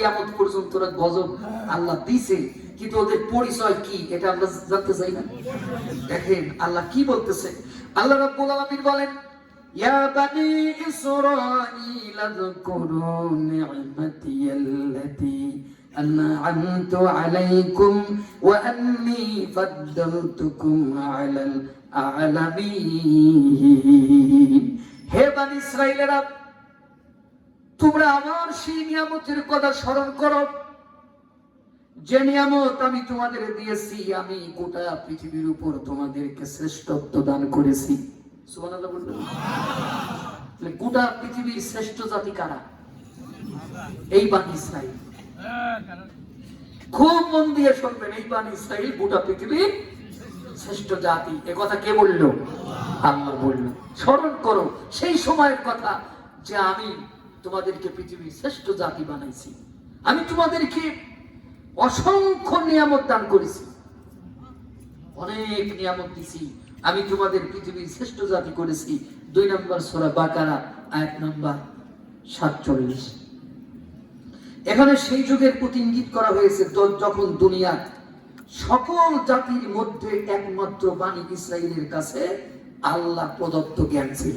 কিয়ামত পর্যন্ত ওরা গজব আল্লাহ দিয়েছে, কিন্তু ওদের পরিচয় কি এটা আমরা জানতে চাই না। দেখেন আল্লাহ কি বলতেছে। আল্লাহ রাব্বুল আলামিন বলেন, ইয়া বানি ইসরাঈল আযকুরু নি'মাতিয়াল্লাতী আন'আমতু আলাইকুম ওয়া আন্নী ফাদ্দালতুকুম আলাল আ'লামিন। হে বানি ইসরাঈলেরা, তোমরা আমার সেই নিয়ামতের কথা স্মরণ করো যে নিয়ামত আমি তোমাদের দিয়েছি। আমি গোটা পৃথিবীর উপর তোমাদেরকে শ্রেষ্ঠত্ব দান করেছি। সুবহানাল্লাহ বলবেন। গোটা পৃথিবীর শ্রেষ্ঠ জাতি কারা? এই বানি ইসরাঈল। খুব মন দিয়ে শুনবেন, এই বানি ইসরাঈল গোটা পৃথিবীর শ্রেষ্ঠ জাতি। এ কথা কে বলল? আল্লাহ বলল। স্মরণ করো সেই সময়ের কথা যে আমি তোমাদেরকে পৃথিবীর শ্রেষ্ঠ জাতি বানাইছি। আমি তোমাদেরকে অসংখ্য নিয়ামত দান করেছি, অনেক নিয়ামত দিছি। আমি তোমাদের পৃথিবীর শ্রেষ্ঠ জাতি করেছি। 2 নম্বর সূরা বাকারা আয়াত নম্বর 47। এখানে সেই যুগের প্রতি ইঙ্গিত করা হয়েছে যখন দুনিয়ার সকল জাতির মধ্যে একমাত্র বানি ইসরাঈলের কাছে আল্লাহ প্রদত্ত জ্ঞান ছিল।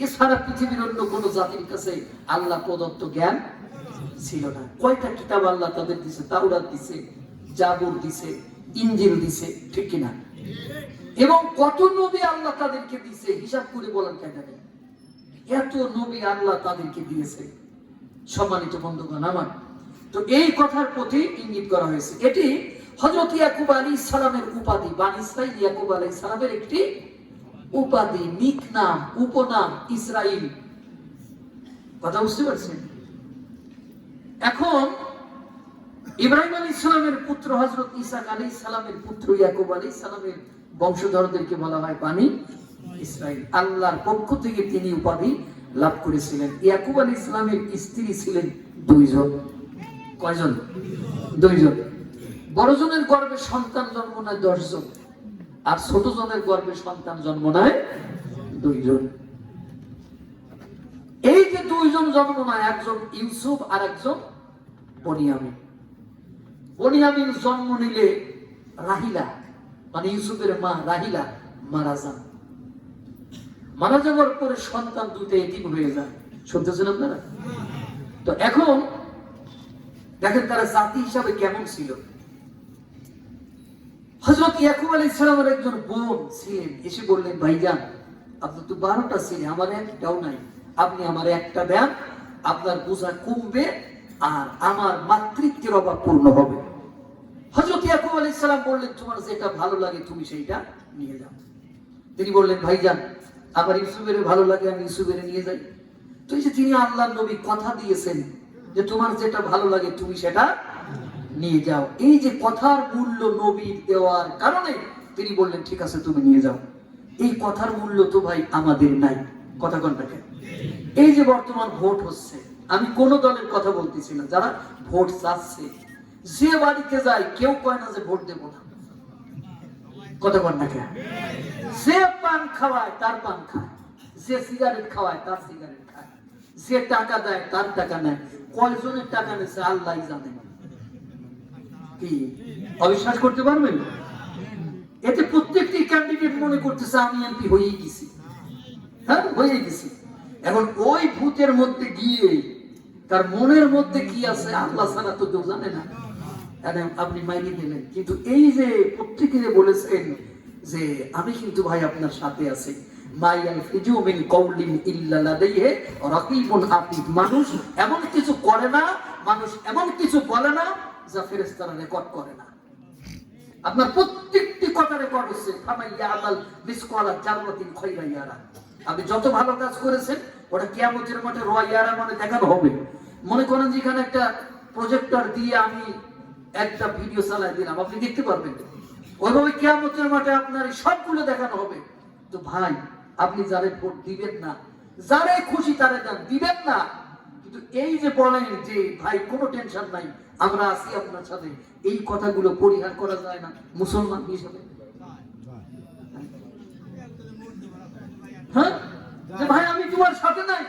এছাড়া পৃথিবীর অন্য কোন জাতির কাছে আল্লাহ প্রদত্ত জ্ঞান ছিল না। কয়টা কিতাব আল্লাহ তাদের দিছে? তাওরাত দিছে, জাবুর দিছে, ইনজিল দিছে, ঠিক কিনা? এবং কত নবী আল্লাহ তাদেরকে দিছে হিসাব করে বলেন কেন? এত নবী আল্লাহ তাদেরকে দিয়েছে। সম্মানিত বন্ধুগণ আমার, তো এই কথার প্রতি ইঙ্গিত করা হয়েছে। এটি হযরত ইয়াকুব আলাইহিস সালামের উপাধি। বানি ইসরাঈল ইয়াকুব আলাইহিস সালামের একটি উপাধি, নিক নাম, উপনাম ইসরাঈল। কথা বুঝতে পারছেন? এখন ইব্রাহিম আলাইহিস সালামের পুত্র হযরত ইসহাক আলাইহিস সালামের পুত্র ইয়াকুব আলাইহিস সালামের বংশধরদেরকে বলা হয় বানি ইসরাঈল। আল্লাহর পক্ষ থেকে তিনি উপাধি লাভ করেছিলেন। ইয়াকুব আলাইহিস সালামের স্ত্রী ছিলেন 2 জন। কয়জন? 2 জন। বড় জনের গর্ভে সন্তান জন্ম নেয় 10 জন, আর ছোট জনের গর্ভে সন্তান জন্ম নেয় 2 জন। এই যে 2 জন জন্ম নেয়, একজন ইউসুফ আর একজন বনিয়ামিন। বনিয়ামিন জন্ম নিলে রাহিলা মানে ইউসুফের মা রাহিলা মারা যান। মারা যাওয়ার পরে সন্তান দুটো এতিম হয়ে যায়। শুনতেছেন আপনারা? তো এখন দেখেন তারা জাতি হিসাবে কেমন ছিল। হযরত ইয়াকুব আলাইহিস সালামের একজন বোন ছিলেন, এসে বললেন, ভাইজান আপনার তো 12টা ছেলে, আমার একটাও নাই, আপনি আমার একটা দেন, আপনার বোঝা কমবে আর আমার মাতৃত্বের অভাব পূর্ণ হবে। হযরত ইয়াকুব আলাইহিস সালাম বললেন, তোমার যেটা ভালো লাগে তুমি সেইটা নিয়ে যাও। তিনি বললেন, ভাইজান আমার ইউসুফের ভালো লাগে, আমি ইউসুফের নিয়ে যাই। তো এই যে তিনি আল্লাহর নবী কথা দিয়েছেন যে তোমার যেটা ভালো লাগে তুমি সেটা নিয়ে যাও, এই যে কথার মূল্য নবীর দেওয়ার কারণে তিনি বললেন ঠিক আছে তুমি নিয়ে যাও। এই কথার মূল্য তো ভাই আমাদের নাই। কথা কোনটাকে? এই যে বর্তমান ভোট হচ্ছে, আমি কোন দলের কথা বলতেছি না, যারা ভোট চাচ্ছে, যে বাড়িতে যায় কেউ কয় না যে ভোট দেবো না। কথা কোনটাকে? যে পান খাওয়ায় তার পান খায়, যে সিগারেট খাওয়ায় তার সিগারেট খায়, যে টাকা দেয় তার টাকা নেয়। কয়জনের টাকা নিচ্ছে আল্লাহ জানে। কি অবিশ্বাস করতে পারবেন? এতে প্রত্যেকটি ক্যান্ডিডেট মনে করতেছে আমি এমপি হয়েই গেছি। হ্যাঁ, হয়ে গেছি। এখন ওই ভূতের মধ্যে গিয়ে তার মনের মধ্যে কি আছে আল্লাহ ছাড়া তো কেউ জানে না। আপনি মাইনে দিলেন, কিন্তু এই যে প্রত্যেকে বলেছেন যে আমি কিন্তু ভাই আপনার সাথে আছি, মানুষ এমন কিছু করে না, মানুষ এমন কিছু বলে না যা ফেরেশতারা রেকর্ড করে না। আপনার প্রত্যেকটি কথা রেকর্ড হচ্ছে। আপনি যত ভালো কাজ করেছেন ওটা কিয়ামতের মাঠে রোয়াইয়ারা মানে দেখানো হবে। মনে করেন যেখানে একটা প্রজেক্টর দিয়ে আমি একটা ভিডিও চালাই দিলাম, আপনি দেখতে পারবেন। ওইভাবে কিয়ামতের মাঠে আপনার সবগুলো দেখানো হবে। তো ভাই আপনি যারে ভোট দিবেন না, যারে খুশি তারে দেন, দিবেন না, কিন্তু এই যে বলেন যে ভাই কোনো টেনশন নাই আমরা আছি আপনার সাথে, এই কথাগুলো পরিহার করা যায় না মুসলমান হিসেবে? হ্যাঁ, যে ভাই আমি তোমার সাথে নাই,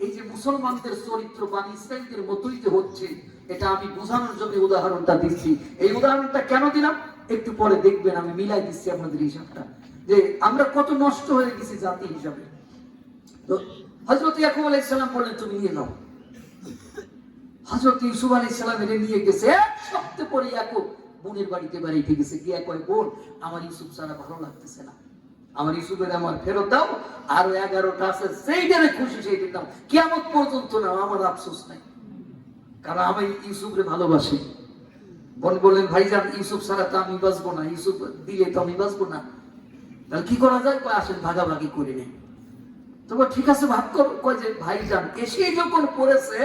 এই যে মুসলমানদের চরিত্র বানি ইসরায়েলদের মতোই যে হচ্ছে, এটা আমি বোঝানোর জন্য উদাহরণটা দিচ্ছি। এই উদাহরণটা কেন দিলাম একটু পরে দেখবেন, আমি মিলাই দিচ্ছি আপনাদের হিসাবটা, যে আমরা কত নষ্ট হয়ে গেছি জাতি হিসাবে। তো হযরত ইয়াকুব আলাইহিস সালাম বললেন তুমি নিয়ে নাও। হযরত ইউসুফ আলাইহিস সালাম এর নিয়ে গেছে, এক সপ্তাহ পরে ইয়াকুব বোনের বাড়িতে বাড়িতে গেছে, গিয়া কয় বোন আমার ইউসুফ ছাড়া ভালো লাগতেছে না, আমার ইউসুফের আমার ফেরত দাও, আরো 11টা আছে সেইটারে খুশি সেইটা দাও, কিয়ামত পর্যন্ত নাও, আমার আফসোস নাই, কারণ আমি ইউসুফরে ভালোবাসি। বোন বললেন ভাইজান ইউসুফ ছাড়া তো আমি বাঁচবো না, ইউসুফ দিলে তো আমি বাঁচবো না, তাহলে কি করা যায়? কয় আসেন ভাগাভাগি করে নেই। তবে ঠিক আছে ভাগ কর। কয় যে ভাইজান এসে যখন পড়েছে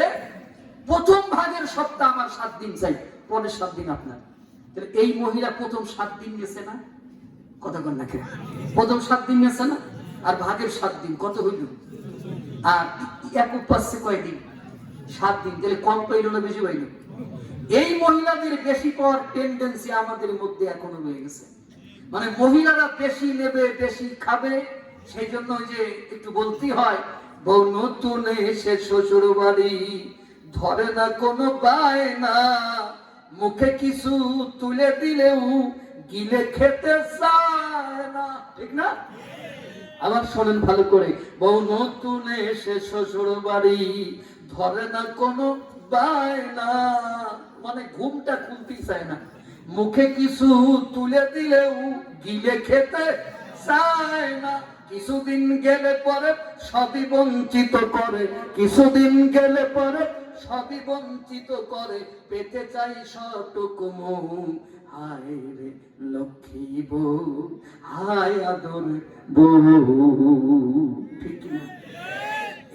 প্রথম ভাগের সপ্তাহ আমার 7 দিন চাই, পরের 7 দিন আপনার। এই মহিলা প্রথম 7 দিন গেছে না, কথা কন না, প্রথম 7 দিন গেছে না, আর ভাগের 7 দিন কত হইল? আর ইয়াকুব পাচ্ছে কয়দিন? 7 দিন। তাহলে কম পাইল না বেশি পাইল? এই মহিলাদের বেশি পাওয়ার টেন্ডেন্সি আমাদের মধ্যে এখনো রয়ে গেছে। মানে মহিলারা বেশি নেবে, বেশি খাবে, সেই জন্য যে একটু বলতে হয়, বউ নতুন এসে শ্বশুর বাড়ি ধরে না কোনো বায়না, মুখে কিছু তুলে দিলেও গিলে খেতে চায় না, ঠিক না? আবার শোনেন ভালো করে, বউ নতুন এসে শ্বশুর বাড়ি ধরে না কোনো বায়না, মানে ঘুমটা খুলতে চায় না, মুখে কিছু তুলে দিলেও গিলে খেতে চায় না, কিছুদিন গেলে পরে সবই বঞ্চিত করে, কিছুদিন গেলে পরে সবই বঞ্চিত করে, পেতে চাই সটুকু মুখ, হায় রে লক্ষ্মী বউ, হায় আদর বউ, ঠিক না?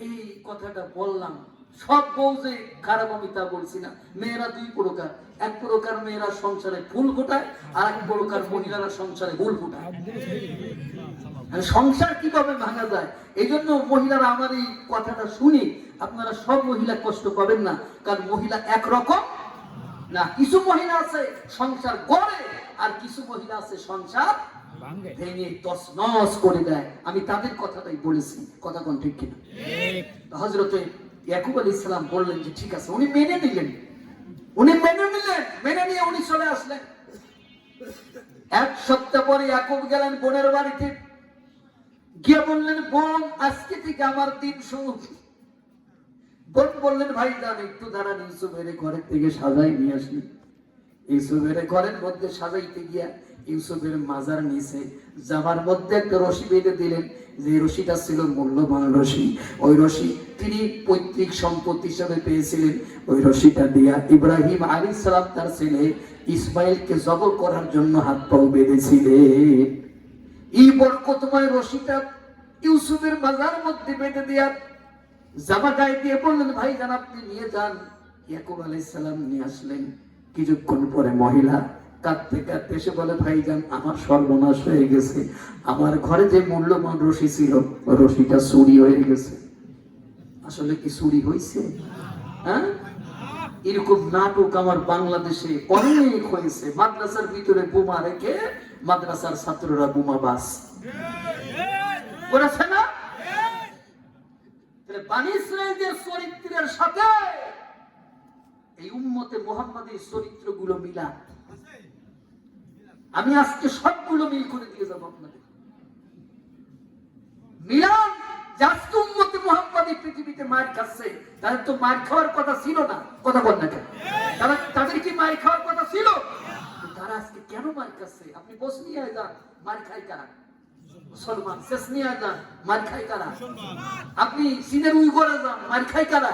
এই কথাটা বললাম, সব বউ যে খারাপ আমি তা বলছি না। মেয়েরা 2 প্রকার, এক প্রকার মেয়েরা সংসারে ফুল ফোটায়, আর এক প্রকার মহিলারা সংসারে ফুল ফোটায়। সংসার কিভাবে ভাঙা যায়, এই জন্য মহিলারা আমার এই কথাটা শুনি, আপনারা সব মহিলা কষ্ট পাবেন না, কারণ মহিলা একরকম না। কিছু মহিলা আছে সংসার গড়ে, আর কিছু মহিলা আছে সংসার ভেঙে তছনছ করে দেয়। আমি তাদের কথাটাই বলেছি, কথা কোন ঠিক কিনা? হযরত ইয়াকুব আলাইহিস সালাম বললেন যে ঠিক আছে, উনি মেনে নিলেন, মেনে নিয়ে উনি চলে আসলেন। 1 সপ্তাহ পরে ইয়াকুব গেলেন বোনের বাড়িতে, গিয়ে বললেন বোন আজকে থেকে আমার দিন শুরু। বোন বললেন ভাই যান একটু দাঁড়ান, ইউসুফের ঘরের থেকে সাজাই নিয়ে আসলি। ইউসুফের ঘরের মধ্যে সাজাইতে গিয়া ইউসুফের মাজার নিচে জামার মধ্যে একটা রশি বেঁধে দিলেন, যে রশিটা ছিল মূল্যবান রশি। ওই রশি তিনি পৈতৃক সম্পত্তি হিসেবে পেয়েছিলেন। ওই রশিটা দিয়া ইব্রাহিম আলাইহিস সালাম তার ছেলে ইসমাইলকে জবাই করার জন্য হাত পাও বেঁধেছিলেন। এই বরকতময় রশিটা ইউসুফের মাজার মধ্যে বেঁধে দিয়া জামা গায়ে দিয়ে বললেন ভাই যান আপনি নিয়ে যান। ইয়াকুব আলাইহিস সালাম নিয়ে আসলেন। কিছুক্ষণ পরে মহিলা কাঁদতে কাঁদতে এসে বলে ভাইজান আমার সর্বনাশ হয়ে গেছে, আমার ঘরে যে মূল্যবান রশি ছিল রশিটা চুরি হয়ে গেছে। আসলে কি চুরি হয়েছে? হ্যাঁ, এরকম নাটক আমার বাংলাদেশে অনেক হয়েছে। মাদ্রাসার ভিতরে বোমা রেখে মাদ্রাসার ছাত্ররা বোমাবাজ করেছে না? বনী ইসরাঈলের চরিত্রের সাথে এই উম্মতে মুহাম্মাদের চরিত্রগুলো মিলা। আমি আজকে সবগুলো মিল করে দিয়ে যাবো আপনাদের। মিলান আজকে উম্মতে মুহাম্মাদি পৃথিবীতে মার খাচ্ছে, তাদের তো মার খাওয়ার কথা ছিল না, কথা বল না কেন? তাদের কি মার খাওয়ার কথা ছিল? তারা আজকে কেন মার খাচ্ছে? আপনি বসনিয়ায় যান, মার খায় কারা? মুসলমান। চেচনিয়ায় যান, মার খায় কারা? আপনি চীনের উইগরে যান, মার খায় কারা?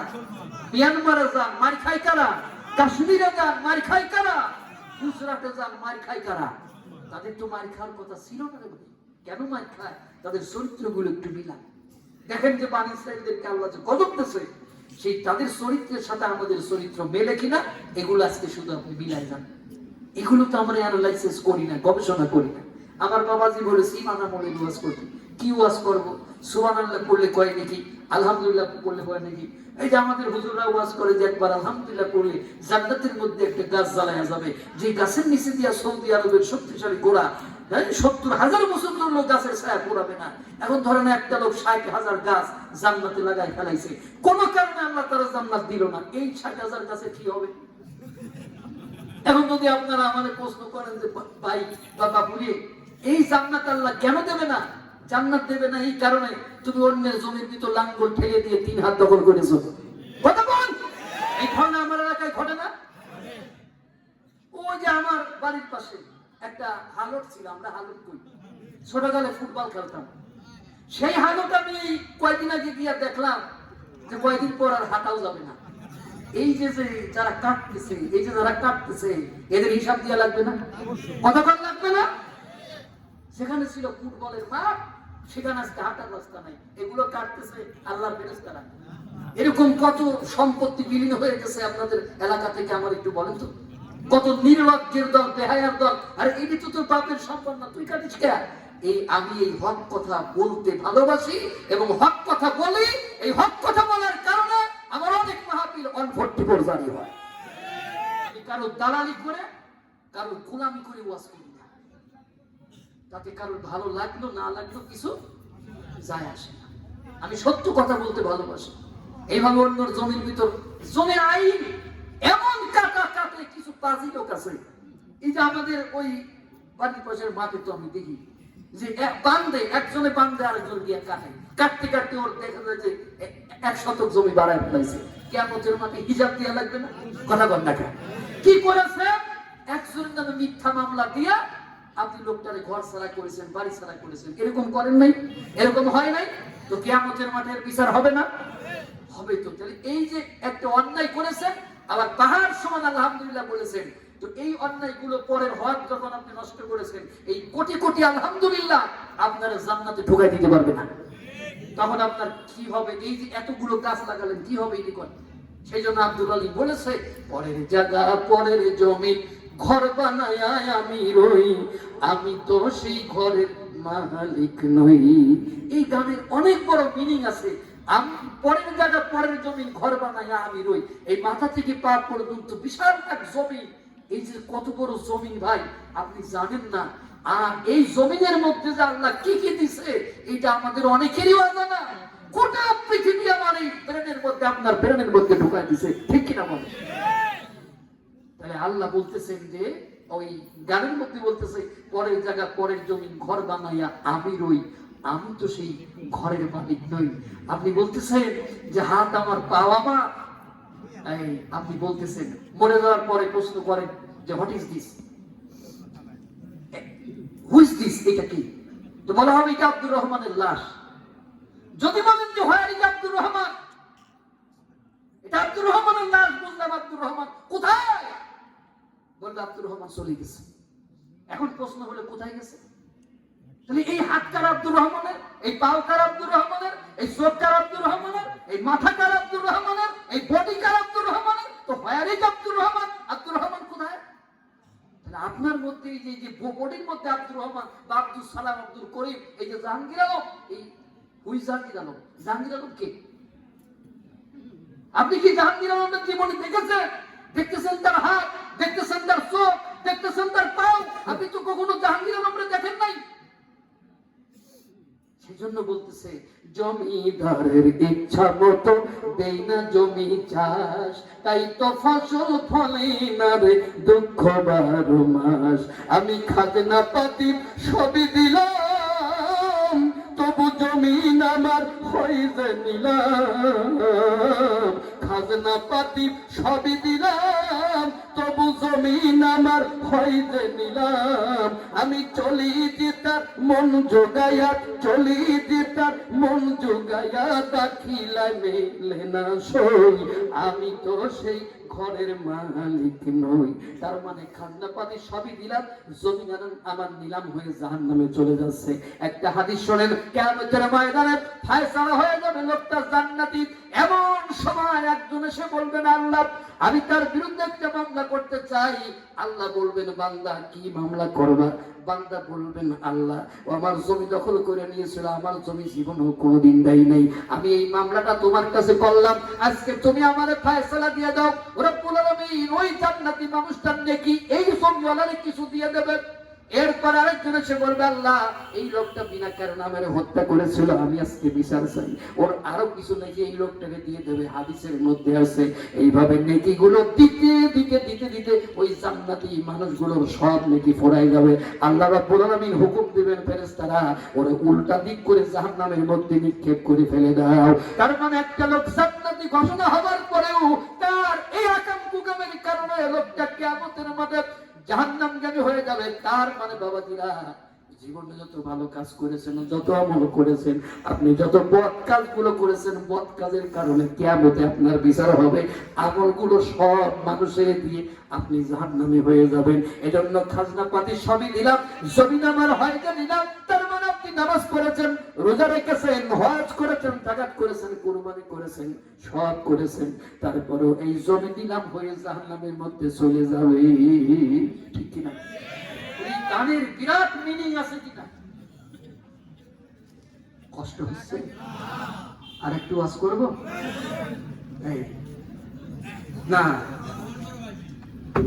মিয়ানমারে যান, মার খায় কারা? কাশ্মীরে যান, মার খায় কারা? গুজরাটে যান, মার খায় কারা? তাদের তো মার খাওয়ার কথা ছিল না রে ভাই। কেন মার খায়? তাদের চরিত্রগুলো একটু মিলান। দেখেন যে বনী ইসরাঈলদেরকে আল্লাহ যে গজব দিয়েছে, সেই তাদের চরিত্রের সাথে আমাদের চরিত্র মেলে কিনা, এগুলো আজকে শুধু আপনি মিলাই যান। এগুলো তো আমরা অ্যানালাইসিস করি না, গবেষণা করি না। আমার বাবাজি বলেছে ঈমান আমলে ওয়াজ করতে। কি ওয়াজ করব? সুবহানাল্লাহ পড়লে কয় নাকি, আলহামদুলিল্লাহ পড়লে কয় নাকি। এই যে আমাদের হুজুররা ওয়াজ করে যে একবার আলহামদুলিল্লাহ পড়লে জান্নাতের মধ্যে একটা গাছ জ্বালায়া যাবে, যে গাছের নিচে দিয়া সৌদি আরবের শক্তিশালী ঘোড়া 70,000 বছর ধরে গাছের ছায়া পুরাবে না। এখন ধরেন একটা লোক 60,000 গাছ জান্নাতে লাগাই ফেলাইছে, কোন কারণে আল্লাহ তারা জান্নাত দিল না, এই 60,000 গাছে কি হবে? এখন যদি আপনারা আমাদের প্রশ্ন করেন যে ভাই বা বাপুরি, এই জান্নাত আল্লাহ কেন দেবে না? জান্নাত দেবে না এই কারণে তুমি অন্যের জমির ভিতর লাঙ্গল ঠেলে দিয়ে 3 হাত দখল করেছো। কথা বল, এই ঘটনা আমার এলাকায় ঘটে না? ওই যে আমার বাড়ির পাশে একটা হালট ছিল, আমরা হালট কই, ছোটকালে ফুটবল খেলতাম। সেই হালট আমি কয়েকদিন আগে গিয়ে দেখলাম যে কয়েকদিন পর আর হাঁটাও যাবে না। এই যে যারা কাটতেছে, এই যে যারা কাটতেছে, এদের হিসাব দিয়া লাগবে না? কতক্ষণ লাগবে না? সেখানে ছিল ফুটবলের মাঠ, সেখানে আজকে হাঁটার রাস্তা নাই। এগুলো কাটতেছে আল্লাহর ফেরেশতারা। এরকম কত সম্পত্তি বিলীন হয়ে গেছে আপনাদের এলাকা থেকে, আমার একটু বলেন তো। কত নির্লজ্জের দল, বেহায়ার দল। আর এটি তো তোর বাপের সম্পদ না, তুই কাটিস কে? আমি এই হক কথা বলতে ভালোবাসি এবং হক কথা বলি। এই হক কথা বলার কারণে আমার অনেক মাহফিল অনভর্তিপর জারি হয়। আমি কারোর দালালি করে, কারোর গোলামি করে ওয়াজ করি না। তাতে কারোর ভালো লাগলো না লাগলো কিছু যায় আসে না। আমি সত্য কথা বলতে ভালোবাসি। এইভাবে অন্যর জমির ভিতর জমির আইন এমন কাটে কিছু পাজি লোক আছে। এই যে আমাদের ওই বাড়ির পাশের মাঠে তো আমি দেখি যে একজনে বান্ধে আরেকজন দিয়ে কাটে, কাটতে কাটতে ওর দেখা যায় যে 1 শতক জমি বাড়ায় ফেলাইছে। কিয়ামতের মাঠে হিসাব দেওয়া লাগবে না? কথা বল না কেন? কি করেছে? একজনের নামে মিথ্যা মামলা দিয়া আপনি লোকটারে ঘর ছাড়া করেছেন, বাড়ি ছাড়া করেছেন। এরকম করেন নাই? এরকম হয় নাই? তো কিয়ামতের মাঠের বিচার হবে না? হবে তো। তাহলে এই যে একটা অন্যায় করেছেন, আবার পাহাড় সমান আলহামদুলিল্লাহ বলেছেন, তো এই অন্যায়গুলো পরের হক যখন আপনি নষ্ট করেছেন, এই কোটি কোটি আলহামদুলিল্লাহ আপনার জান্নাতে ঢুকাই দিতে পারবে না। তখন আপনার কি হবে? এই যে এতগুলো গাছ লাগালেন, কি হবে? এই দেখুন, সেই জন্য আব্দুল আলী বলেছে, পরের জায়গা পরের জমি ঘর বানায় আমি রই, আমি তো সেই ঘরের মালিক নই। এই গানের অনেক বড় মিনিং আছে। আমি পরের জায়গা পরের জমি ঘর বানায় আমি রই, এই মাথা থেকে পা পর্যন্ত বিশাল এক জমি। এই যে কত বড় জমিন ভাই, আপনি জানেন না। আর এই জমিনের মধ্যে যে আল্লাহ কি কি দিছে, এটা আমাদের অনেকেরই অজানা। গোটা পৃথিবী আমার এই ব্রেনের মধ্যে, আপনার ব্রেনের মধ্যে ঢুকাই দিছে, ঠিক কিনা বলেন? তাহলে আল্লাহ বলতেছেন যে ওই গানের মধ্যে বলতেছে, পরের জায়গা পরের জমি ঘর বানাইয়া আমি রই, আমি তো সেই ঘরের মালিক নই। আপনি বলতেছেন যে হাত আমার, পা আমার। আপনি বলতেছেন, মরে যাওয়ার পরে প্রশ্ন করেন যে what is this, who is this, এটা কি? তো বলা হবে এটা আব্দুর রহমানের লাশ। যদি বলেন যে হয় এটা আব্দুর রহমান, এটা আব্দুর রহমানের লাশ, বুঝলাম আব্দুর রহমান কোথায়? বলবে আব্দুর রহমান চলে গেছে। এখন প্রশ্ন হলো কোথায় গেছে? তাহলে এই হাত কার আব্দুর রহমানের, এই পাও কার আব্দুর রহমানের, এই চোখ কার আব্দুর রহমানের, এই মাথা কার আব্দুর রহমানের, এই বডি কার আব্দুর রহমানের? তো হোয়ার ইজ আব্দুর রহমান? আব্দুর রহমান কোথায়? তাহলে আপনার মধ্যে এই যে বডির মধ্যে আব্দুর রহমান বা আব্দুল সালাম, আব্দুল করিম, এই যে জাহাঙ্গীর আলম, এই হুই জাহাঙ্গীর আলম? জাহাঙ্গীর আলম কে? আপনি কি জাহাঙ্গীর আলমের জীবনে দেখেছেন? দেখতেছেন তার হাত, দেখতেছেন তার চোখ, দেখতেছেন তার পাও। আপনি তো কখনো জাহাঙ্গীর আলমরে দেখেন নাই। সেই জন্য বলতেছে, জমিদারের ইচ্ছা মতো দেই না জমি চাষ, তাই তো ফসল ফলে না রে দুঃখ 12 মাস। আমি খাজনা পাতি সবই দিলাম, তবু জমিন আমার হইতে নিলাম। খাজনা পাতি সবই দিলাম, তবু জমিন আমার হইতে নিলাম। আমি চলি যেতার মন জোগাইয়া, চলি যেতার মন জোগাইয়া, দাখিলা মেলে না সই, আমি তো সেই ঘরের মালিক নই। তার মানে খাজনা পাতি সবই দিলাম, জমিন আমার নিলাম হয়ে জাহান্নামে চলে যাচ্ছে। একটা হাদিস শোনেন, কিয়ামতের ময়দানে ফয়সালা হয়ে যাবে, লোকটা জান্নাতি। এমন সময় একজন এসে বলবেন, আল্লাহ আমি তার বিরুদ্ধে একটা মামলা করতে চাই। আল্লাহ বলবেন, বান্দা কি মামলা করবা? বান্দা বলবেন, আল্লাহ ও আমার জমি দখল করে নিয়েছিল, আমার জমি জীবনেও কোনোদিন দেয় নাই, আমি এই মামলাটা তোমার কাছে করলাম, আজকে তুমি আমারে ফয়সালা দিয়ে দাও। রব্বুল আলামিন ওই জান্নাতি মানুষটার নেকি এই জমিওয়ালারে কিছু দিয়ে দেবে। এরপর আরেকজন এসে বলবে, আল্লাহ এই লোকটা বিনা কারণে আমার হত্যা করেছিল, আমি আজকে বিচার চাই। ওর আরো কিছু নাকি এই লোকটাকে দিয়ে দেবে, হাদিসের মধ্যে আছে। এইভাবে নেকি গুলো দিতে দিতে দিতে দিতে ওই জান্নাতি মানুষগুলোর সব নেকি ফোরাই যাবে। আল্লাহ রাব্বুল আলামিন হুকুম দিবেন, ফেরেশতারা ওরে উল্টা দিক করে জাহান্নামের মধ্যে নিক্ষেপ করে ফেলে দাও। তার মানে একটা লোক জান্নাতি ঘোষণা হওয়ার পরেও তার এই আকাম কুকামের কারণে লোকটা কিয়ামতের মাঠে জাহান্নামগামী হয়ে যাবে। তার মানে বাবাজিরা, জীবনে যত ভালো কাজ করেছেন, যত আমল করেছেন, আপনি যত বদ কাজগুলো করেছেন, বদ কাজের কারণে কিয়ামতে আপনার বিচার হবে। আমলগুলো সব মানুষের দিয়ে আপনি জাহান্নামী হয়ে যাবেন। এজন্য খাজনা পাতি সবই দিলাম, জমিন আমার হয়তো দিলাম। তার মানে আপনি নামাজ পড়েছেন, রোজা রেখেছেন, হজ করেছেন, যাকাত করেছেন, কুরবানি করেছেন, সব করেছেন, তারপরেও এই জমি দিলাম হয়ে জাহান্নামের মধ্যে চলে যাবে। ঠিক কিনা? এই গানের বিরাট মিনিং আছে কিনা? কষ্ট হচ্ছে? আর একটু ওয়াজ করব? না,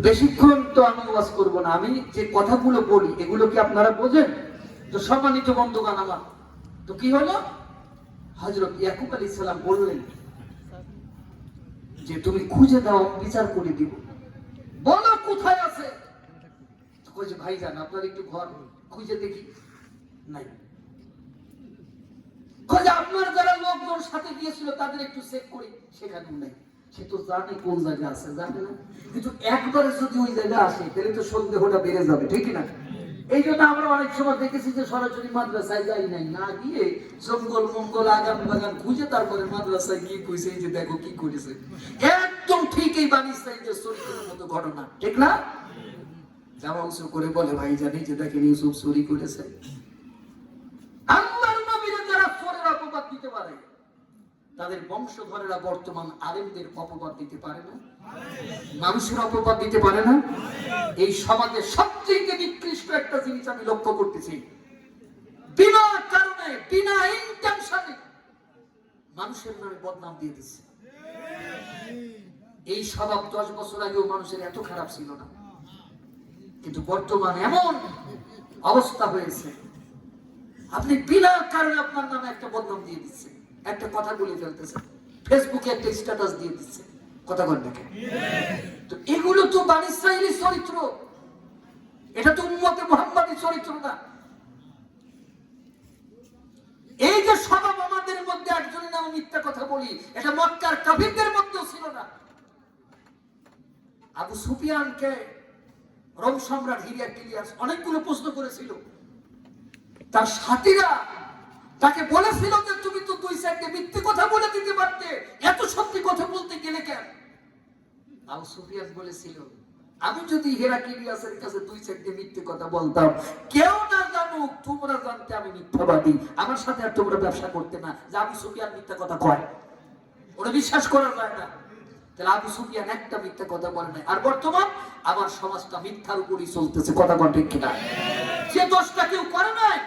বেশিক্ষণ তো আমি ওয়াজ করব না। আমি যে কথাগুলো বলি এগুলো কি আপনারা বোঝেন? তো সম্মানিত বন্ধুগণ আমার, তো কি হলো? হযরত ইয়াকুব আলাইহিস সালাম বললেন যে তুমি খুঁজে দাও, বিচার করে দিব, বলো কোথায় আছে। কইছে ভাইজান আপনার একটু ঘর খুঁজে দেখি। নাই। কইছে আপনার যারা লোকজন সাথে গিয়েছিল তাদের একটু চেক করি, সেখানেও নাই। সে তো জানে কোন জায়গা আছে, জানে না? কিন্তু একবারে যদি ওই জায়গা আসে তাহলে তো সন্দেহটা বেড়ে যাবে, ঠিক না? এই জন্য আমরা অনেক সময় দেখেছি যে সরাসরি মাদ্রাসায় যাই নাই, না গিয়ে জঙ্গল মঙ্গল আগান বাগান খুঁজে তারপরে মাদ্রাসায় গিয়ে কইছে এই যে দেখো কি করেছে। একদম ঠিক এই বাণী সাইদের চরিত্রের মতো ঘটনা, ঠিক না? জামা উঁচু করে বলে ভাই জানি যে দেখেন ইউসুফ চুরি করেছে। আল্লাহর নবীরা যারা চোরের অপবাদ দিতে পারে, তাদের বংশধরেরা বর্তমান আলেমদের অপবাদ দিতে পারে না, মানুষের অপবাদ দিতে পারে না। এই সমাজের সবচেয়ে নিকৃষ্ট একটা জিনিস আমি লক্ষ্য করতেছি, বিনা কারণে বিনা ইন্টেনশনে মানুষের নামে বদনাম দিয়ে দিচ্ছে। এই স্বভাব 10 বছর আগেও মানুষের এত খারাপ ছিল না, কিন্তু বর্তমানে এমন অবস্থা হয়েছে, আপনি বিনা কারণে আপনার নামে একটা বদনাম দিয়ে দিচ্ছে, একটা কথা বলে ফেলতেছে, ফেসবুকে একটা স্ট্যাটাস দিয়ে দিচ্ছে, কথা বল দেখে। তো এগুলো তো বনী ইসরাইলের চরিত্র, এটা তো উম্মতে মুহাম্মাদের চরিত্র না। এই যে স্বভাব আমাদের মধ্যে একজনের নামে মিথ্যা কথা বলি, এটা মক্কার কাফিরদের মধ্যেও ছিল না। আবু সুফিয়ানকে রোম সম্রাট হিরাক্লিয়াস অনেকগুলো প্রশ্ন করেছিল, তার সাথীরা তাকে বলেছিল যে তুমি তো 2-4টা মিথ্যে কথা বলে দিতে পারতে, এত সত্যি কথা বলতে গেলে কেন? আবু সুফিয়ান বলেছিল, আমি যদি হিরাক্লিয়াসের কাছে 2-4টা মিথ্যে কথা বলতাম, কেউ না জানুক, তোমরা জানতে আমি মিথ্যাবাদী, আমার সাথে আর তোমরা ব্যবসা করতে না। যে আবু সুফিয়ান মিথ্যা কথা কয়, ওরা বিশ্বাস করা যায় না। তাহলে আবু সুফিয়ান একটা মিথ্যা কথা বলে নাই। আর বর্তমান আমার সমাজটা মিথ্যার উপরই চলতেছে, কথা বল ঠিক কিনা? যে দোষটা কেউ করে নাই,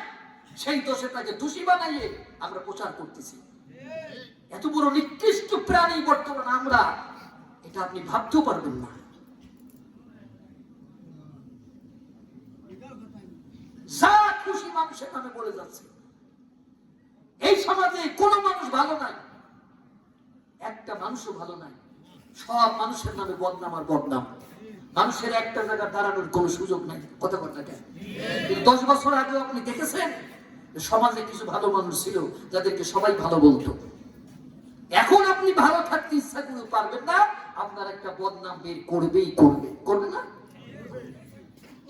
সেই দোষে তাকে দোষী বানাইয়ে আমরা প্রচার করতেছি। এত বড় নিকৃষ্ট প্রাণী বর্তমান আমরা, এটা আপনি ভাবতেও পারবেন না। যা খুশি মানুষের নামে বলে যাচ্ছে। এই সমাজে কোনো মানুষ ভালো নাই, একটা মানুষও ভালো নাই, সব মানুষের নামে বদনাম আর বদনাম। মানুষের একটা জায়গা দাঁড়ানোর কোনো সুযোগ নাই, কথা বলতে কেন? 10 বছর আগে আপনি দেখেছেন সমাজে কিছু ভালো মানুষ ছিল যাদেরকে সবাই ভালো বলতো। এখন আপনি ভালো থাকতে ইচ্ছা করে পারবেন না, আপনার একটা বদনাম বের করবেই করবে, করবে না?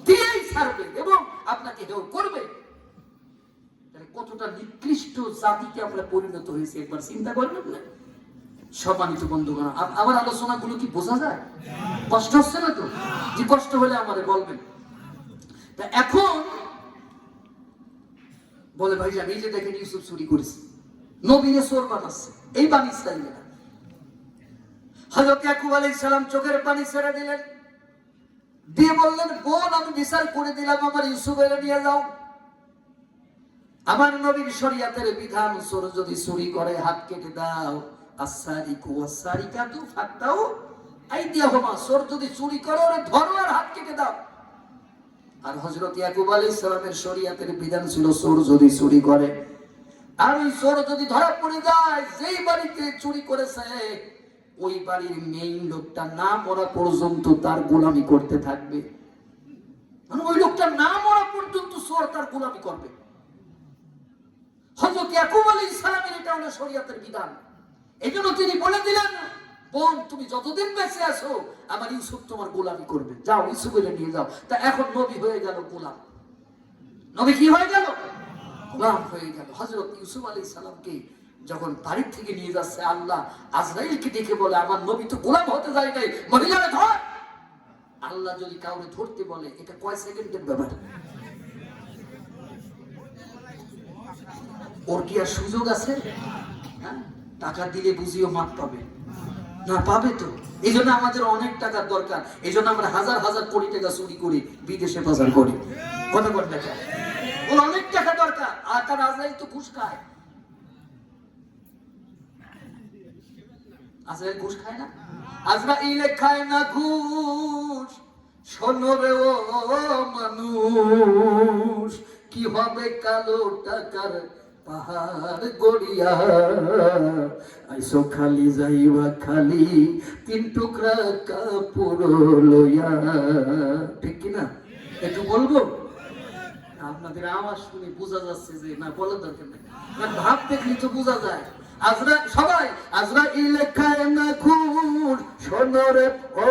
দিয়েই ছাড়বে এবং আপনাকে হেয় করবে। কতটা নিকৃষ্ট জাতিকে আমরা পরিণত হয়েছি একবার চিন্তা করবেন না? সম্মানিত বন্ধুগণ, আমার আলোচনাগুলো কি বোঝা যায়? কষ্ট হচ্ছে না তো? যে কষ্ট হলে আমারে বলবেন। তা এখন বলে ভাই জানি যে দেখেন ইউসুফ চুরি করেছে, নবীরে চোর বানাচ্ছে, এই বনী ইসরাইলেরা। হযরত ইয়াকুব আলাইহিস সালাম চোখের পানি ছেড়ে দিলেন, দিয়ে বললেন বোন আমি বিচার করে দিলাম, আমার ইউসুফের নিয়ে যাও। আমার নবীর শরীয়তের বিধান, চোর যদি চুরি করে হাত কেটে দাও। আস-সারিকু ওয়াস-সারিকাতু ফাকতাউ আইদিয়াহুমা, চোর যদি চুরি করে ওরে ধরো আর হাত কেটে দাও। আর হযরত ইয়াকুব আলাইহিস সালামের শরীয়তের বিধান ছিল চোর যদি চুরি করে, আর ওই চোর যদি ধরা পড়ে যায়, যেই বাড়িতে চুরি করেছে ওই বাড়ির মেইন লোকটা না মরা পর্যন্ত তার গোলামি করতে থাকবে। মানে ওই লোকটা না মরা পর্যন্ত চোর তার গোলামি করবে। হযরত ইয়াকুব আলাইহিস সালামের এটা হলো শরীয়তের বিধান। এইজন্য তিনি বলে দিলেন, বোন তুমি যতদিন বেঁচে আছো আমার ইউসুফ তোমার গোলামি করবে, যাও ইউসুফকে নিয়ে যাও। তা এখন নবী হয়ে গেল গোলাম। নবী কি হয়ে গেল? গোলাম হয়ে গেল। হযরত ইউসুফ আলাইহিস সালামকে যখন বাড়ি থেকে নিয়ে যাচ্ছে, আল্লাহ আজরাইলকে ডেকে বলে, আমার নবী তো গোলাম হতে যায় নাই, মহিলারে ধর। আল্লাহ যদি কাউকে ধরতে বলে এটা কয় সেকেন্ডের ব্যাপার? ওর কি আর সুযোগ আছে? টাকা দিলে বুঝিও মাপ পাবে না, পাবে তো। এই জন্য আমাদের অনেক টাকার দরকার। এই জন্য আমরা হাজার হাজার কোটি টাকা চুরি করি, বিদেশে পাচার করি। কত কোটি টাকা? ওর অনেক টাকা দরকার। আর তার আজরাইল তো ঘুষ খায়। আজরাইল ঘুষ খায় না? আজরাইল খায় না ঘুষ। শোনো রে ও মানুষ, কি হবে কালো টাকার পাহাড় গড়িয়া, আইসো খালি যাইবা খালি তিন টুকরা কাপড় লইয়া। ঠিক কিনা? একটু বলবো? আপনাদের আওয়াজ শুনে বোঝা যাচ্ছে যে না, বলার দরকার নেই, ভাব দেখলি তো বোঝা যায়। সবাই আজরাইল খায় না ঘুষ। শোনো রে ও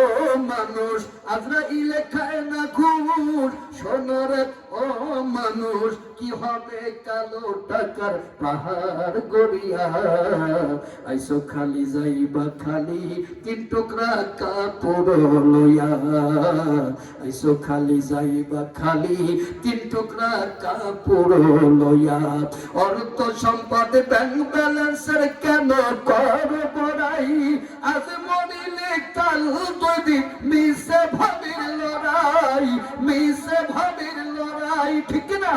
মানুষ, আজরাইল খায় না ঘুষ। শোনো রে ও মানুষ, কি হবে কালো টাকার পাহাড় গড়িয়া, আইসো খালি যাইবা খালি তিন টুকরা কাপড় লইয়া, আইসো খালি যাইবা খালি তিন টুকরা কাপড় লইয়া। অর্থ সম্পদ ব্যাংক ব্যালেন্সের কেন কর বড়াই, আজ মরিলে কাল যদি মিশে ভাবির লড়াই, মিশে ভাবির লড়াই। ঠিক না?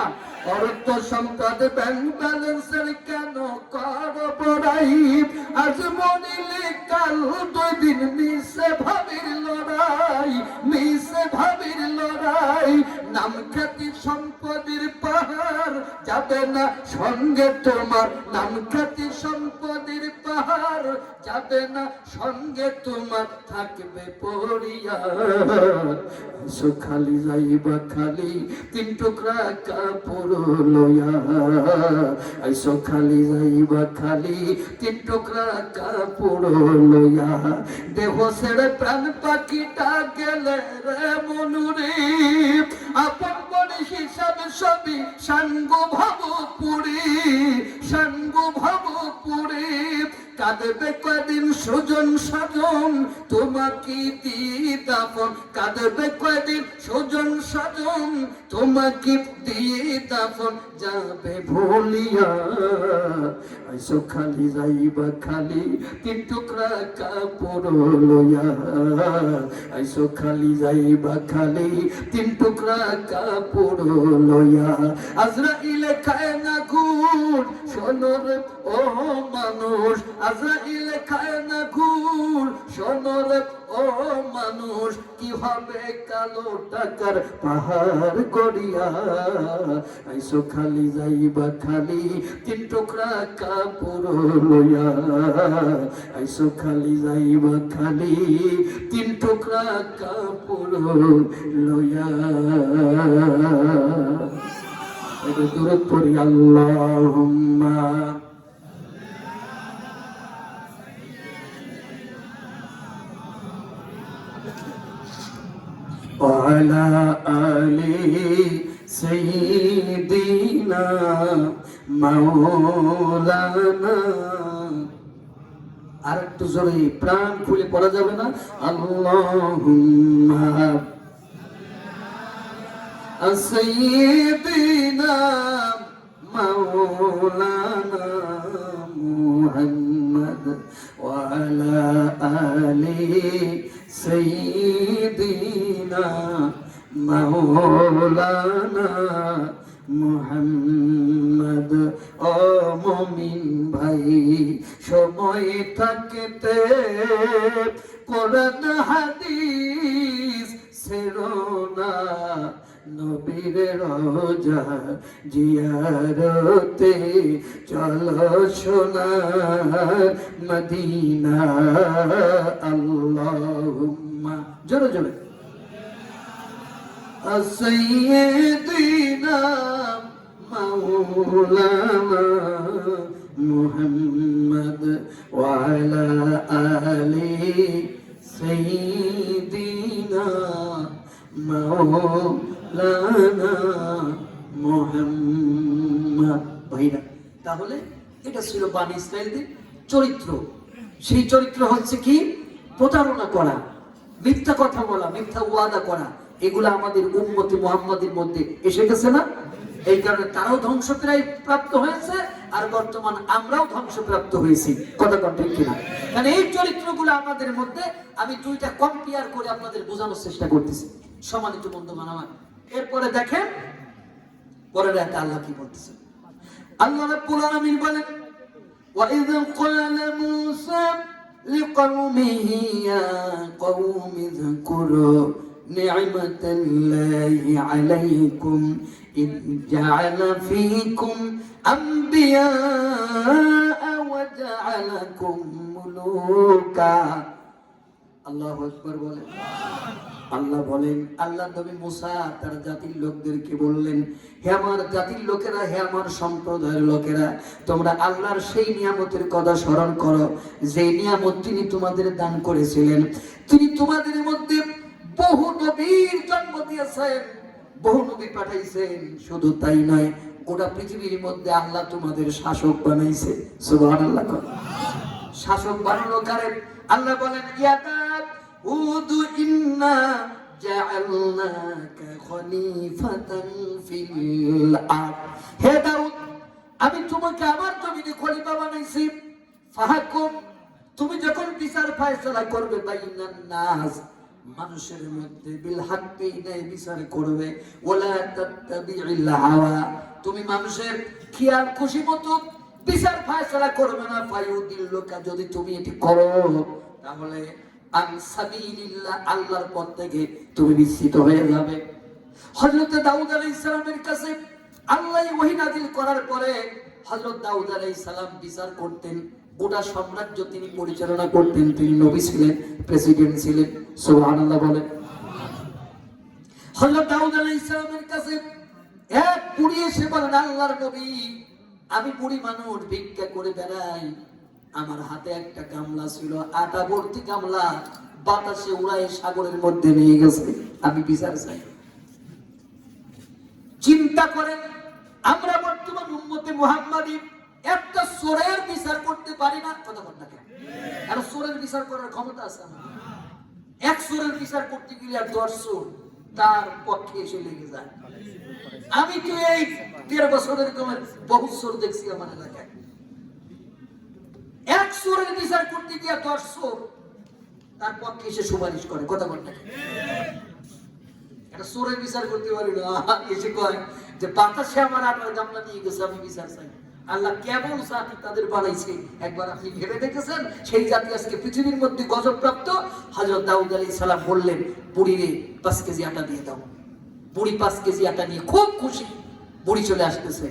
অর্থ সম্পদ ব্যাংক ব্যালেন্সের কেন কর বড়াই, আজ মরিলে কাল যদি মিশে ভাবির লড়াই, মিশে ভাবির লড়াই। নাম খ্যাতি সম্পদের পাহাড় যাবে না সঙ্গে তোমার, নাম খ্যাতি সম্পদের পাহাড় যাবে না সঙ্গে তোমার, থাকবে পড়িয়া, আইসো খালি যাইবা খালি তিন টুকরা কাপড় লইয়া, আইসো খালি যাইবা খালি তিন টুকরা কাপড় লইয়া। দেহ ছেড়ে প্রাণ পাখিটা গেলে রে মনুরে, আপন বড় হিসাব সবই সাঙ্গ ভাব পুরে, সাঙ্গ ভাব পুরে। কাঁদবে কয়দিন সুজন সাজন তোমাকে দিয়ে দাফন, কাঁদবে কয়দিন সুজন সাজন তোমাকে দিয়ে দাফন, যাবে ভুলিয়া, আইসো খালি যাইবা খালি তিন টুকরা কাপড় লইয়া, আইসো খালি যাইবা খালি তিন টুকরা কাপড় লইয়া। আজরাইল খায় না ঘুষ। শোনো রে ও মানুষ, আজরাইল খায় না ঘুষ। শোনো রে ও মানুষ, কি হবে কালো টাকার পাহাড় গড়িয়া, আইসো খালি যাইবা খালি তিন টুকরা কাপড় লইয়া, আইসো খালি যাইবা খালি তিন টুকরা কাপড় লইয়া। এটা দূরত পড়ি। আল্লাহুম্মা وعلى آل سيدنا مولانا। আর একটু জোরে প্রাণ খুলে পড়া যাবে না? আল্লাহুম্মা সাইয়্যিদিনা মাওলানা মুহাম্মদ ওয়া আলা আলি সাইয়্যিদিনা মাওলানা মুহাম্মদ। ও মুমিন ভাই, সময় থাকতে কোরআন হাদিস ছেড়ো না, নবীর রোজা জিয়ারতে চলো সোনার মদিনা আল্লাহুম্মা জোরে জোরে সাইয়্যিদিনা মাওলানা মুহাম্মদ ওয়া আলা আলি সাইয়্যিদিনা মাওলানা মুহাম্মদ। ভাইরা, তাহলে এটা ছিল বানী ইসরাইলদের চরিত্র। সেই চরিত্র হচ্ছে কি? প্রতারণা করা, মিথ্যা কথা বলা, মিথ্যা ওয়াদা করা। এগুলো আমাদের উম্মতে মুহাম্মাদের মধ্যে এসে গেছে না? এই কারণে তারাও ধ্বংসপ্রায় প্রাপ্ত হয়েছে, আর বর্তমান আমরাও ধ্বংসপ্রাপ্ত হয়েছি। কথা ঠিক কিনা? কারণ এই চরিত্রগুলো আমাদের মধ্যে, আমি দুইটা কম্পেয়ার করে আপনাদের বোঝানোর চেষ্টা করতেছি। সম্মানিত বন্ধুগণ আমার, এরপরে দেখেন পরের একটা আল্লাহ কি বলতেছে। আল্লাহ রাব্বুল আলামিন বলেন, وَإِذْ قَالَ مُوسَى لِقَوْمِهِ يَا قَوْمِ اذْكُرُوا نِعْمَةَ اللَّهِ عَلَيْكُمْ إِذْ جَعَلَ فِيكُمْ أَنْبِيَاءَ وَجَعَلَكُمْ مُلُوكًا। আল্লাহু আকবার বলেন। আল্লাহ বলেন, আল্লাহ নবী মুসা তার জাতির লোকদেরকে বললেন, হে আমার জাতির লোকেরা, হে আমার সম্প্রদায়ের লোকেরা, তোমরা আল্লাহর সেই নিয়ামতের কথা স্মরণ করো যে নিয়ামত তিনি তোমাদের দান করেছিলেন। তিনি তোমাদের মধ্যে বহু নবীর জন্ম দিয়েছেন, বহু নবী পাঠাইছেন। শুধু তাই নয়, গোটা পৃথিবীর মধ্যে আল্লাহ তোমাদের শাসক বানাইছে। সুবহানাল্লাহ। শাসক বানানো কারে? আল্লাহ বলেন, ইয়া দাউদ ইন্না জাআলনাকা খলিফাতান ফিল আরদ। হে দাউদ, আমি তোমাকে আমার জমিনে খলিফা বানাইছি। ফাহকুম, তুমি যখন বিচার ফয়সালা করবে বাইনান নাস, মানুষের মধ্যে বিল হাক্কি ন্যায় বিচার করবে। ওয়ালা তাত্তাবিউল হাওয়া, তুমি মানুষের খেয়াল খুশি মতো বিচার ফয়সালা করবে না। ফায়ুদিল্লুকা, যদি তুমি এটি করো তাহলে আন সাবিলিল্লাহ, আল্লাহর পথ থেকে তুমি বিচ্যুত হয়ে যাবে। হযরত দাউদ আলাইহিস সালামের কাছে আল্লাহ ওহী নাযিল করার পরে হযরত দাউদ আলাইহিস সালাম বিচার করতেন, গোটা সাম্রাজ্য তিনি পরিচালনা করতেন। তিনি নবী ছিলেন, প্রেসিডেন্ট ছিলেন। সুবহানাল্লাহ বলেন। হযরত দাউদ আলাইহিস সালামের কাছে এক বুড়ি এসে বলেন, আল্লাহর নবী, আমি বুড়ি মানুষ, ভিক্ষা করে বেড়াই। আমার হাতে একটা গামলা ছিল, আটা ভর্তি গামলা, বাতাসে উড়ায় সাগরের মধ্যে নিয়ে গেছে, আমি বিচার চাই। চিন্তা করেন, আমরা বর্তমান উম্মতে মুহাম্মাদী একটা চোরের বিচার করতে পারি না। কথা বল না কেন? আর চোরের বিচার করার ক্ষমতা আছে আমার? এক চোরের বিচার করতে গেলে আর 10 চোর তার পক্ষে এসে লেগে যায়। আমি তো এই 13 বছরের কমে বহু চোর দেখছি আমার এলাকায়। এক চোরের বিচার করতে গিয়ে 10 চোর তার পক্ষে এসে সুপারিশ করে। কথা বল না কেন? একটা চোরের বিচার করতে পারি না, এসে কয় যে বাতাসে আমার আপনার গামলা নিয়ে গেছে, আমি বিচার চাই। আল্লাহ কেমন জাতি তাদের বানাইছে একবার আপনি ভেবে দেখেছেন? সেই জাতি আজকে পৃথিবীর মধ্যে গজবপ্রাপ্ত। হযরত দাউদ আলাইহিস সালাম বললেন, বুড়িরে 5 কেজি আটা দিয়ে দাও। বুড়ি 5 কেজি আটা নিয়ে খুব খুশি। বুড়ি চলে আসতেছে।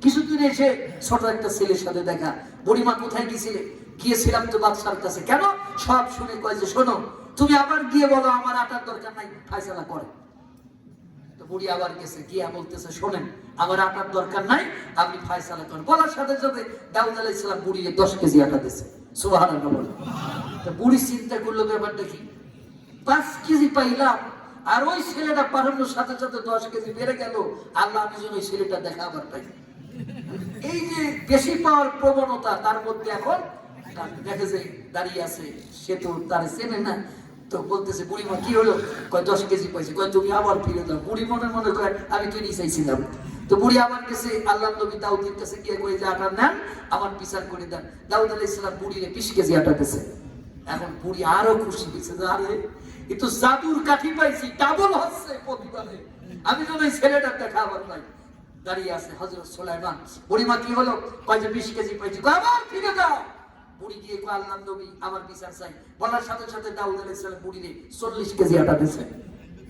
কিছুদিন এসে ছোট একটা ছেলের সাথে দেখা। বুড়িমা, কোথায় গিয়েছিলে? গিয়েছিলাম তো বাদশার কাছে। কেন? সব শুনে কয় যে, শোনো, তুমি আবার গিয়ে বলো আমার আটার দরকার নাই, ফয়সালা করে। বুড়ি আবার গেছে, গিয়া বলতেছে, শোনেন, আমার আটার দরকার নাই, আপনি ফয়সালা করেন। বলার সাথে সাথে দাউদ আলাইহিস সালাম বুড়িকে 10 কেজি আটা দিয়েছে। সুবহানাল্লাহ বলে। তো বুড়ি চিন্তা করলো, ব্যাপারটা কি? 5 কেজি পাইলাম, আর ওই ছেলেটা পাঠানোর সাথে সাথে 10 কেজি বেড়ে গেল। আল্লাহ, আমি যেন ওই ছেলেটা দেখা আবার পাই। এই যে বেশি পাওয়ার প্রবণতা, তার মধ্যে এখন দেখে যে দাঁড়িয়ে আছে, সে তো তার চেনে না। তো বলতেছে, বুড়িমা কি হলো? কয় 10 কেজি পাইছে। কয় তুমি আবার ফিরে দাও। বুড়ি মনে মনে কয় আমি তো নিয়ে চাইছিলাম। তো বুড়ি আবার গেছে আল্লাহ নবী দাউদের কাছে গিয়ে কয়ে যে আটা নেন, আমার বিচার করে দেন। দাউদ আলাইহিস সালাম বুড়িরে 20 কেজি আটা দিয়েছে। এখন বুড়ি আরো খুশি হয়েছে, আরে এ তো জাদুর কাঠি পাইছি, ডাবল হচ্ছে প্রতিবারে, আমি তো ওই ছেলেটার দেখা আবার পাই। দাঁড়িয়ে আছে হযরত সুলাইমান। বুড়িমা কি হলো? কয় যে 20 কেজি পাইছি। কয় আবার ফিরে দাও। বুড়ি গিয়ে কয় আল্লাহর নবী আমার বিচার চাই। বলার সাথে সাথে দাউদ আলাইহিস সালাম বুড়িরে 40 কেজি আটা দিয়েছে।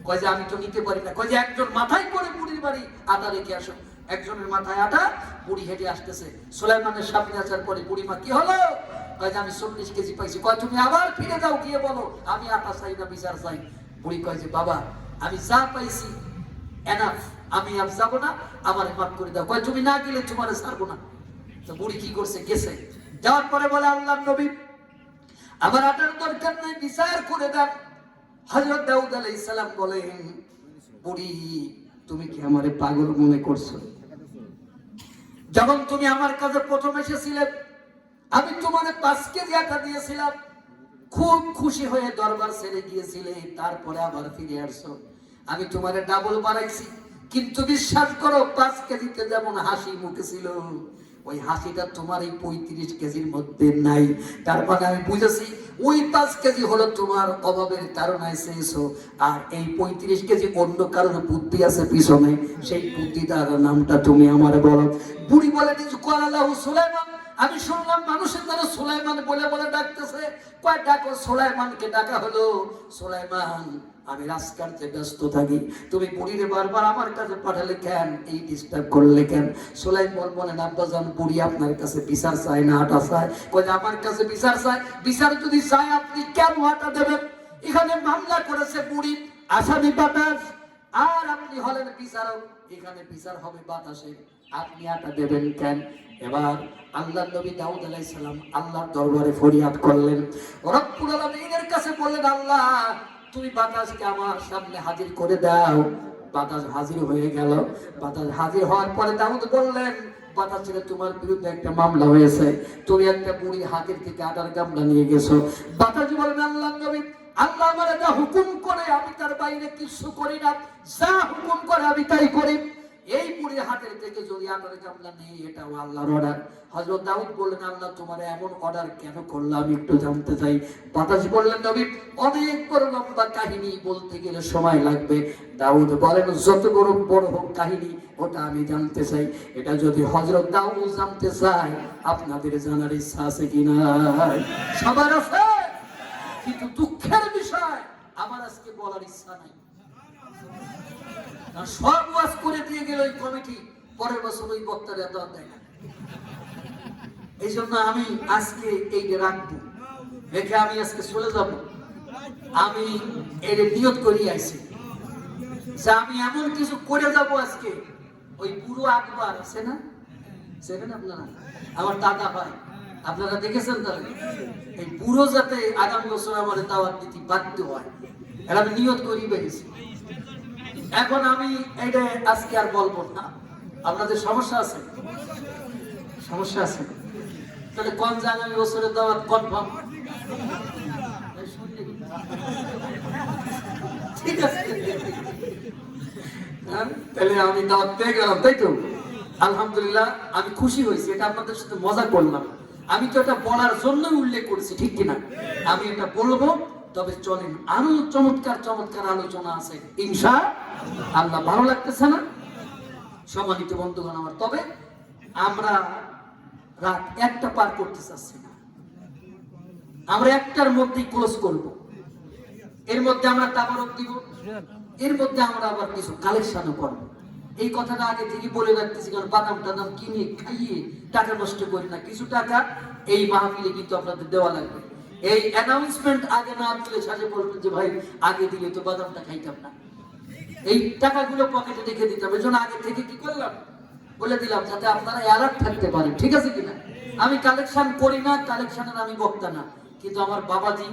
কয় যে আমি তো নিতে পারি না। কয় যে একজন মাথায় করে বুড়ির বাড়ি আটা রেখে আসো। একজনের মাথায় আটা, বুড়ি হেঁটে আসতেছে। সুলাইমানের সামনে আসার পরে বুড়িমা কি হলো? কয় যে আমি 40 কেজি পাইছি। কয় তুমি আবার ফিরে যাও, গিয়ে বলো আমি আটা চাই না, বিচার চাই। বুড়ি কয় যে বাবা আমি যা পাইছি এনাফ, আমি আর যাবো না, আমার মাফ করে দাও। কয় তুমি না গেলে তোমার ছাড়বো না। তো বুড়ি কি করছে? গেছে। যাওয়ার পরে বলে আল্লাহর নবী আমার আটার দরকার নাই, বিচার করে দেন। হযরত দাউদ আলাইহিস সালাম বলেন বুড়ি তুমি কি আমারে পাগল মনে করছো? যখন তুমি আমার কাছে প্রথম এসেছিলে আমি তোমারে 5 কেজি আটা দিয়েছিলাম, খুব খুশি হয়ে দরবার ছেড়ে গিয়েছিলে, তারপরে আবার ফিরে আসছো। আমি তোমারে ডাবল বানাইছি, কিন্তু বিশ্বাস করো 5 কেজিতে যেমন হাসি মুখে ছিল ওই হাসিটা তোমার এই 35 কেজির মধ্যে নাই। তার মানে আমি বুঝেছি ওই 5 কেজি হলো তোমার অভাবের কারণে এসেছো, আর এই 35 কেজি অন্য কারণে বুদ্ধি আছে পিছনে, সেই বুদ্ধিটার নামটা তুমি আমার বলো। বুড়ি বলে করালাহু সুলাইমান, আমি শুনলাম মানুষের দ্বারা সুলাইমান বলে বলে ডাকতেছে। কয় ডাকো সুলাইমানকে। ডাকা হলো সুলাইমান আমি রাজকার্যে ব্যস্ত থাকি, তুমি বুড়িরে বারবার আমার কাছে পাঠালে কেন, এই ডিস্টার্ব করলে কেন? সুলাইমান বলেন আব্বাজান বুড়ি আপনার কাছে বিচার চায় না আটা চায়। কয় আমার কাছে বিচার চায়। বিচার যদি চায় আপনি কেন আটা দেবেন? এখানে মামলা করেছে বুড়ি, আসামি বাতাস, আর আপনি হলেন বিচারক, এখানে বিচার হবে বাতাসে, আপনি আটা দেবেন কেন? এবার আল্লাহর নবী দাউদ আলাইহিস সালাম আল্লাহর দরবারে ফরিয়াদ করলেন, রব্বুল আলামিনের কাছে বললেন আল্লাহ তুমি বাতাসকে আমার সামনে হাজির করে দাও। বাতাস হাজির হয়ে গেল। বাতাস হাজির হওয়ার পরে দাউদ বললেন বাতাস ছিল তোমার বিরুদ্ধে একটা মামলা হয়েছে, তুমি একটা বুড়ির হাতের থেকে আটার গামলা নিয়ে গেছো। বাতাস বলেন আল্লাহর নবী আল্লাহ আমার যা হুকুম করে আমি তার বাইরে কিছু করি না, যা হুকুম করে আমি তাই করি। এই বুড়ির হাতের থেকে যদি আটার গামলা নেই এটাও আল্লাহর অর্ডার। হযরত দাউদ বললেন আল্লাহ তোমার এমন অর্ডার কেন করলো আমি একটু জানতে চাই। বাতাস বললেন নবী অনেক বড় লম্বা কাহিনী, বলতে গেলে সময় লাগবে। দাউদ বলেন যত বড় বড় হোক কাহিনী ওটা আমি জানতে চাই। এটা যদি হযরত দাউদ জানতে চায় আপনাদের জানার ইচ্ছা আছে কিনা? সবার আছে, কিন্তু দুঃখের বিষয় আমার আজকে বলার ইচ্ছা নাই। সব ওয়াজ করে দিয়ে গেল ওই কমিটি, পরের বছর ওই বক্তার এত দেয় না। এই জন্য আমি আজকে এইটা রাখবো, রেখে আমি আজকে চলে যাব। আমি এর নিয়ত করি আইছি যে আমি এমন কিছু করে যাব আজকে। ওই পুরো আকবর আছে না, সেখানে আপনারা আমার দাদা ভাই আপনারা দেখেছেন, তাহলে এই পুরো যাতে আগামী বছর আমার দাওয়াত দিতে বাধ্য হয়, এটা আমি নিয়ত করি বেরিয়েছি। এখন আমি এটা আজকে আর বলবো না। আপনাদের সমস্যা আছে? সমস্যা আছে? তাহলে কোন আগামী বছরের দাওয়াত কনফার্ম? ঠিক আছে, তাহলে আমি দাওয়াত পেয়ে গেলাম, তাই তো? আলহামদুলিল্লাহ আমি খুশি হয়েছি, এটা আপনাদের সাথে মজা করলাম। আমি তো এটা বলার জন্য উল্লেখ করেছি, ঠিক কিনা? আমি এটা বলবো, তবে চলেন আরো চমৎকার চমৎকার আলোচনা আছে ইনশাআল্লাহ। ভালো লাগতেছে না সম্মানিত বন্ধুগণ আমার? তবে আমরা রাত 1টা পার করতে চাচ্ছি না, আমরা 1টার মধ্যেই ক্লোজ করব। এর মধ্যে আমরা তাবারক দিব, এর মধ্যে আমরা আবার কিছু কালেকশনও করব। এই কথাটা আগে থেকে বলে রাখতেছি, কারণ বাদাম টাদাম কিনে খাইয়ে টাকা নষ্ট করি না। কিছু টাকা এই মাহফিলে কিন্তু আপনাদের দেওয়া লাগবে। এই অ্যানাউন্সমেন্ট আগে না দিলে সাথে বলবেন যে ভাই আগে দিলে তো বাদামটা খাইতাম না। এই টাকাগুলো পকেটে রেখে দিতাম, এই জন্য আগে থেকে কি করলাম বলে দিলাম, যাতে আপনারা অ্যালার্ট থাকতে পারেন, ঠিক আছে কিনা? আমি কালেকশন করি না, কালেকশনের আমি বক্তা না, কিন্তু আমার বাবাজি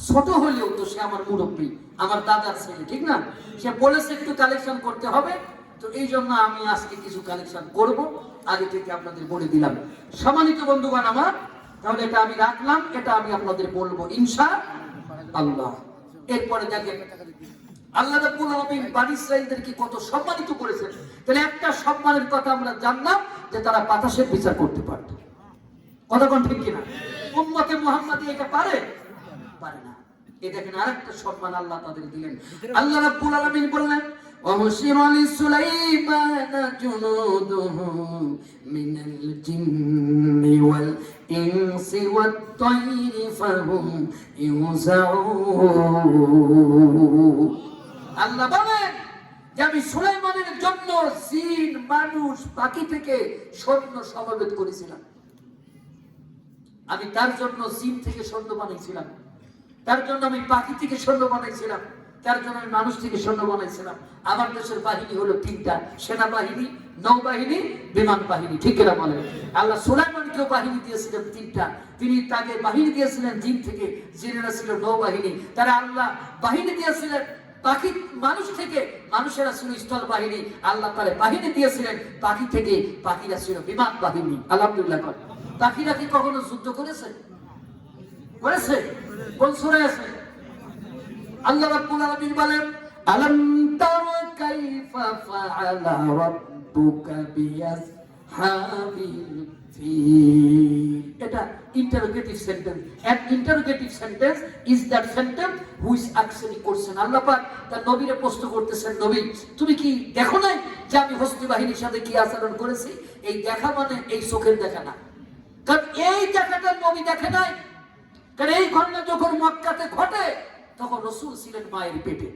ছোট হলেও তো সে আমার মুরব্বী, আমার দাদার ছেলে, ঠিক না? সে বলেছে একটু কালেকশন করতে হবে, তো এই জন্য আমি আজকে কিছু কালেকশন করব, আগে থেকে আপনাদের বলে দিলাম। সম্মানিত বন্ধুগণ আমার, তাহলে এটা আমি রাখলাম, এটা আমি আপনাদের বলবো ইনশাআল্লাহ। এরপরে দেখেন আল্লাহ রাব্বুল আলামিন বনী ইসরাঈলদেরকে কত সম্মানিত করেছেন। তাহলে একটা সম্মানের কথা আমরা জানলাম যে তারা বাতাসের বিচার করতে পারত। কথা কোন ঠিক কিনা? উম্মতে মুহাম্মাদি এটা পারে? পারে না। এই দেখেন আরেকটা সম্মান আল্লাহ তাদের দিলেন। আল্লাহ রাব্বুল আলামিন বললেন وَحُشِرَ لِسُلَيْمَانَ جُنُودُهُ مِنَ الْجِنِّ وَالْإِنسِ وَالطَّيْرِ فَهُمْ يُوزَعُونَ আল্লাহ বলেন যে আমি সুলাইমানের জন্য জিন, মানুষ, পাখি থেকে সৈন্য সমবেত করেছিলাম। আমি তার জন্য জিন থেকে সৈন্য বানাইছিলাম, তার জন্য আমি পাখি থেকে সৈন্য বানাইছিলাম, তার জন্য আমি মানুষ থেকে সৈন্য বানাইছিলাম। আমার দেশের বাহিনী হলো তিনটা, সেনাবাহিনী, নৌবাহিনী, বিমান বাহিনী। ঠিক কিনা বলেন? আল্লাহ সুলাইমানকেও বাহিনী দিয়েছিলেন তিনটা। তিনি তাকে বাহিনী দিয়েছিলেন জিন থেকে, জিনেরা ছিল নৌবাহিনী। তারা আল্লাহ বাহিনী দিয়েছিলেন পাখি, মানুষ থেকে, মানুষেরা ছিল স্থল বাহিনী। আল্লাহ তারা বাহিনী দিয়েছিলেন পাখি থেকে, পাখিরা ছিল বিমান বাহিনী। আলহামদুলিল্লাহ। পাখিরা কি কখনো যুদ্ধ করেছে? করেছে? কোন সূরায় আছে? আল্লাহ রাব্বুল আলামিন বলেন, আলাম তারা কাইফা ফাআলা রাব্বুকা বিআসহাবিল ফিল। এটা interrogative sentence. an interrogative sentence is that sentence which actually question। আল্লাহ পাক তার নবীরে প্রশ্ন করতেছেন, নবী তুমি কি দেখো নাই যে আমি হস্তি বাহিনীর সাথে কি আচরণ করেছি? এই দেখা মানে এই চোখের দেখা না, কারণ এই দেখাটা নবী দেখে নাই। কারণ এই ঘটনা যখন মক্কাতে ঘটে তখন রাসূল ছিলেন মায়ের পেটে।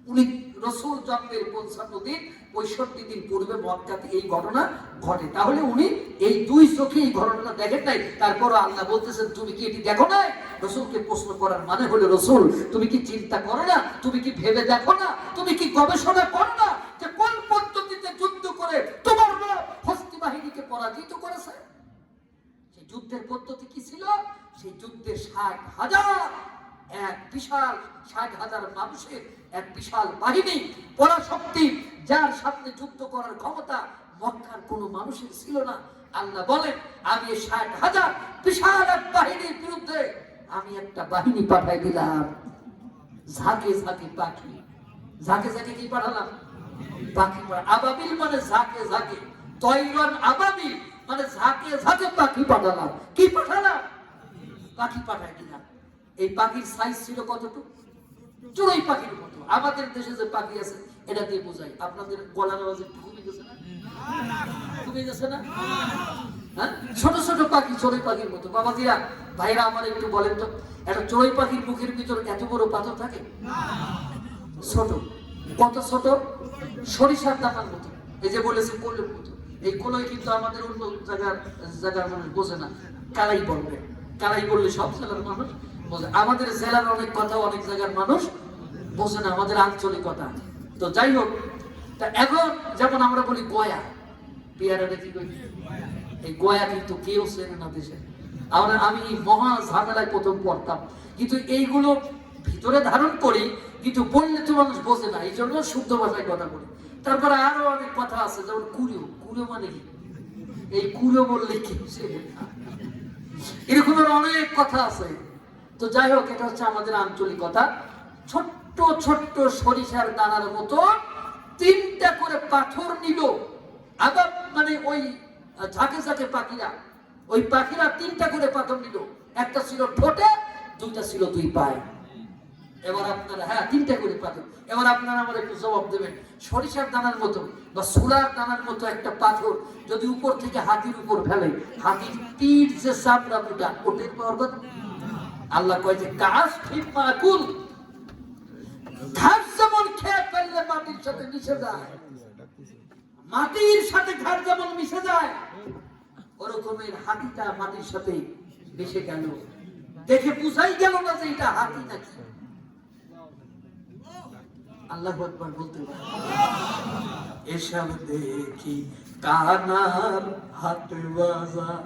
উনি রাসূল জন্মের 55 দিন 65 দিন পূর্বে মক্কাতে এই ঘটনা ঘটে। তাহলে উনি এই দুই চোখে এই ঘটনাটা দেখেন নাই। তারপর আল্লাহ বলতেছেন তুমি কি এটি দেখো নাই? রাসূলকে প্রশ্ন করার মানে হলো, রাসূল তুমি কি চিন্তা করো না? তুমি কি ভেবে দেখো না? তুমি কি গবেষণা করো না যে কোন পদ্ধতিতে যুদ্ধ করে তোমার হস্তি বাহিনীকে পরাজিত করেছে? সেই যুদ্ধের পদ্ধতি কি ছিল? সেই যুদ্ধে 60,000 এক বিশাল 60,000 মানুষের এক বিশাল বাহিনী, পরাশক্তি, যার সাথে যুদ্ধ করার ক্ষমতা মক্কার কোন মানুষের ছিল না। আল্লাহ বলেন আমি এই 60,000 বিশাল এক বাহিনীর বিরুদ্ধে আমি একটা বাহিনী পাঠাই দিলাম, ঝাঁকে ঝাঁকে পাখি। ঝাঁকে ঝাঁকে কি পাঠালাম? পাখি। আবাবিল মানে ঝাঁকে ঝাঁকে, তয়রান আবাবিল মানে ঝাঁকে ঝাঁকে পাখি পাঠালাম। কি পাঠালাম? পাখি পাঠাই দিলাম। এই পাখির সাইজ ছিল কতটুকু? চড়ুই পাখির মতো। আমাদের দেশে যে পাখি আছে এটা দিয়ে বোঝাই। আপনাদের গলার আওয়াজ একটু কমে গেছে না? কমে গেছে না? হ্যাঁ, ছোট ছোট পাখি, চড়ুই পাখির মতো। বাবাজিরা, ভাইরা আমার একটু বলেন তো, একটা চড়ুই পাখির মুখের ভিতর এত বড় পাথর থাকে? ছোট। কত ছোট? সরিষার দানার মতো। এই যে বলেছে কোলের মতো। এই কোলই কিন্তু আমাদের অন্য জায়গার মানুষ বোঝে না। কালাই বলবে, কালাই বললে সব জেলার মানুষ বোঝে। আমাদের জেলার অনেক কথা অনেক জায়গার মানুষ বোঝে না, আমাদের আঞ্চলিক কথা। তো যাই হোক, তা এখন যেমন আমরা বলি গয়া, পেয়ারাটা কি কই? এই গয়া কিন্তু কেউ চেনে না দেশে। আমি মহা ঝামেলায় প্রথম পড়তাম, কিন্তু এইগুলো ভিতরে ধারণ করি, কিন্তু বললে তো মানুষ বোঝে না, এই জন্য শুদ্ধ ভাষায় কথা বলি। তারপরে আরো অনেক কথা আছে, যেমন কুড়ো। কুড়ো মানে কি? এই কুড়ো বললে কি এরকম অনেক কথা আছে। তো যাই হোক, এটা হচ্ছে আমাদের আঞ্চলিকতা। ছোট্ট ছোট্ট সরিষার দানার মতো 3টা করে পাথর নিল। আবার মানে ওই ঝাঁকে ঝাঁকে পাখিরা, ওই পাখিরা 3টা করে পাথর নিল। একটা ছিল ঠোঁটে, 2টা ছিল 2 পায়ে। এবার আপনারা, হ্যাঁ 3টা করে পাথর। এবার আপনারা আমার একটু জবাব দেবেন, সরিষার দানার মতো বা সুলার দানার মতো একটা পাথর যদি উপর থেকে হাতির উপর ফেলে, হাতির পিঠ যে চামড়া মোটা, ওটার পাওয়ার কথা? আল্লাহ কয় যে ঘাস ঠিক মাকুল, ঘাস যেমন খেয়ে ফেললে মাটির সাথে মিশে যায়, মাটির সাথে ঘাস যেমন মিশে যায়, ওরকমের হাতিটা মাটির সাথে মিশে গেল। দেখে বুঝাই গেল না যে এটা হাতি নাকি। আল্লাহু আকবার বলতে পারে। এসব দেখি কানার হাট বাজার।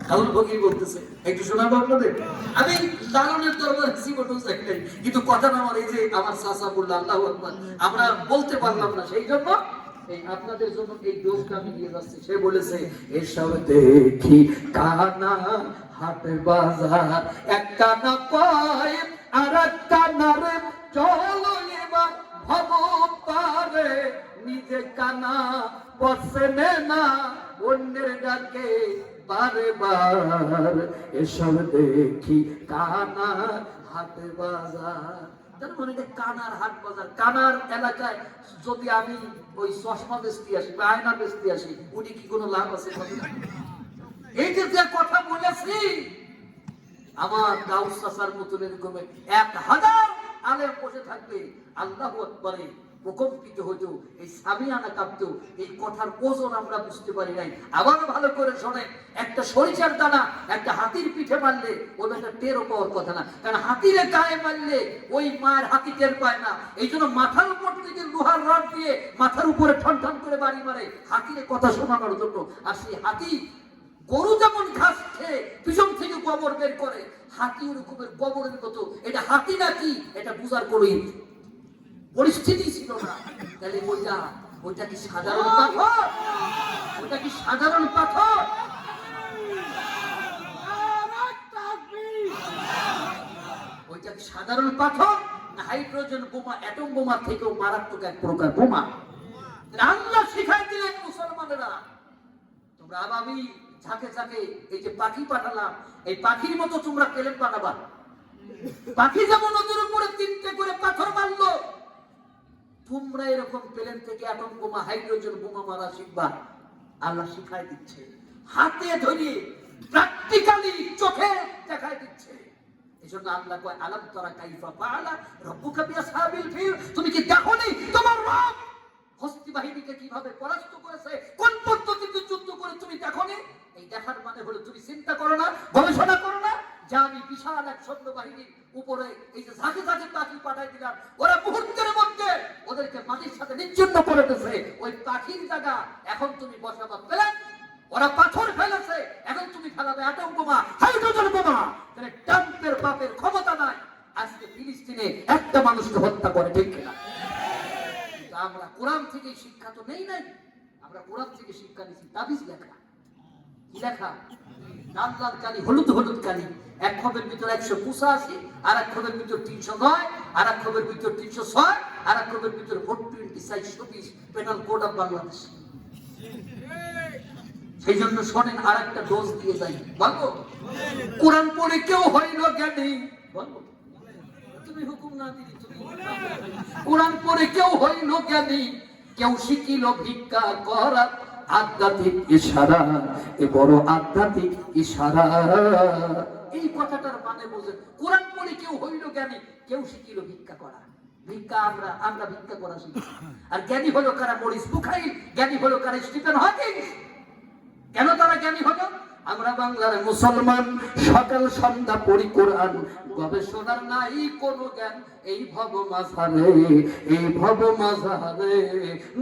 কাউল ভগি বলতেছে, একটু শোনাবো আপনাদের। আমি লালনের দরবারে জীবনও যাই নাই, কিন্তু কথা না আমার এই যে আমার চাচা বললো আল্লাহু আকবার, আমরা বলতে পারলাম না, সেই জন্য আপনাদের জন্য এই দোষটা আমি নিয়ে যাচ্ছি। সে বলেছে এসব দেখি কানা হাট বাজার, এক কানা পায় আর এক কানারে চলো এবার ভব পারে, নিজে কানা বসে না অন্যের ডাকে বারে বার, এসব দেখি কানা হাট বাজার। তার মানে কানার হাট বাজার। কানার এলাকায় যদি আমি ওই চশমা বেচতে আসি বা আয়না বেচতে আসি, উনি কি কোনো লাভ আছে? এই যে কথা বলেছি, আমার গাউস চাচার মতন এরকম 1000 আলেম বসে থাকবে আল্লাহু আকবারে প্রকম্পিত হতো, এই সামিয়ানা কাঁপতো। এই কথার ওজন আমরা বুঝতে পারি নাই। আবারও ভালো করে শোনেন, একটা সরিষার দানা একটা হাতির পিঠে মারলে ওটা একটা টেরও পাওয়ার কথা না, কারণ হাতির গায়ে মারলে ওই মার হাতি টের পায় না। এই জন্য মাথার উপর থেকে লোহার রড দিয়ে মাথার উপরে ঠন ঠন করে বাড়ি মারে হাতির কথা শোনানোর জন্য। আর সেই হাতি, গরু যেমন ঘাস খেয়ে পিছন থেকে গোবর বের করে, হাতি ওরকমের গোবরের মতো। এটা হাতি নাকি এটা বুঝার কোনোই পরিস্থিতি ছিল না। তাহলে ওইটা কি সাধারণ পাথর? ওটা কি সাধারণ পাথর? ওইটা কি সাধারণ পাথর না হাইড্রোজেন বোমা, অ্যাটম বোমার থেকেও মারাত্মক এক প্রকার বোমা? আল্লাহ শিখাই দিলেন মুসলমানেরা, তোমরা আমি ঝাঁকে ঝাঁকে এই যে পাখি পাঠালাম, এই পাখির মতো তোমরা প্লেন বানাবা। পাখি যেমন নদীর উপরে 3টে করে পাথর মারলো, তোমরা এরকম প্লেন থেকে অ্যাটম বোমা, হাইড্রোজেন বোমা মারা শিখবা। আল্লাহ শিখাই দিচ্ছে, হাতে ধরিয়ে প্র্যাকটিক্যালি চোখে দেখাই দিচ্ছে। এজন্য আল্লাহ কয় আলাম তারা কাইফা ফাআলা রাব্বুকা বিআসহাবিল ফিল, তুমি কি দেখোনি তোমার রব হস্তি বাহিনীকে কিভাবে পরাস্ত করেছে, কোন পদ্ধতিতে যুদ্ধ করে তুমি দেখোনি? এই দেখার মানে হলো তুমি চিন্তা করো না, গবেষণা করো না যে আমি বিশাল এক সৈন্য বাহিনীর উপরে এই যে ঝাঁকে ঝাঁকে পাখি পাঠাই দিলাম, ওরা মুহূর্তের মধ্যে ওদেরকে মাটির সাথে নিচ্ছিন্ন করে দিয়েছে। ওই পাখির জায়গা এখন তুমি বসাবা প্লেন, ওরা পাথর ফেলেছে, এখন তুমি ফেলাবে অ্যাটম বোমা, হাইড্রোজেন বোমা। তাহলে ট্রাম্পের বাপের ক্ষমতা নাই আজকে ফিলিস্তিনে একটা মানুষকে হত্যা করে, ঠিক কিনা? আমরা কোরআন থেকে শিক্ষা তো নেই নাই, আমরা কোরআন থেকে শিক্ষা নিচ্ছি তাবিজ লেখা। কি লেখা? লাল লাল কালি, হলুদ হলুদ কালি, এক খবের ভিতর 185, আর এক খবের ভিতর 309, আর এক খবের ভিতর 306, আর এক খবের ভিতর 420 পেনাল কোড অফ বাংলাদেশ। সেই জন্য শোনেন, আর একটা ডোজ দিয়ে যাই, বলবো কোরআন পড়ে কেউ হইল জ্ঞানী, বলবো তুমি হুকুম না দিলি, তুমি কোরআন পড়ে কেউ হইল জ্ঞানী, কেউ শিখিল ভিক্ষা করা, আধ্যাত্মিক ইশারা, এ বড় আধ্যাত্মিক ইশারা। এই কথাটার মানে বোঝেন, কোরআন পড়ে কেউ হইল জ্ঞানী, কেউ শিখিল ভিক্ষা করা। ভিক্ষা আমরা ভিক্ষা করা শিখি। আর জ্ঞানী হলো কারা? মরিস বুখারী। জ্ঞানী হলো কারা? Stephen Hawking. কেন তারা জ্ঞানী হলো? আমরা বাংলার মুসলমান, সকাল সন্ধ্যা পড়ি কোরআন, গবেষণার নাই কোনো জ্ঞান এই ভব মাঝারে, এই ভব মাঝারে।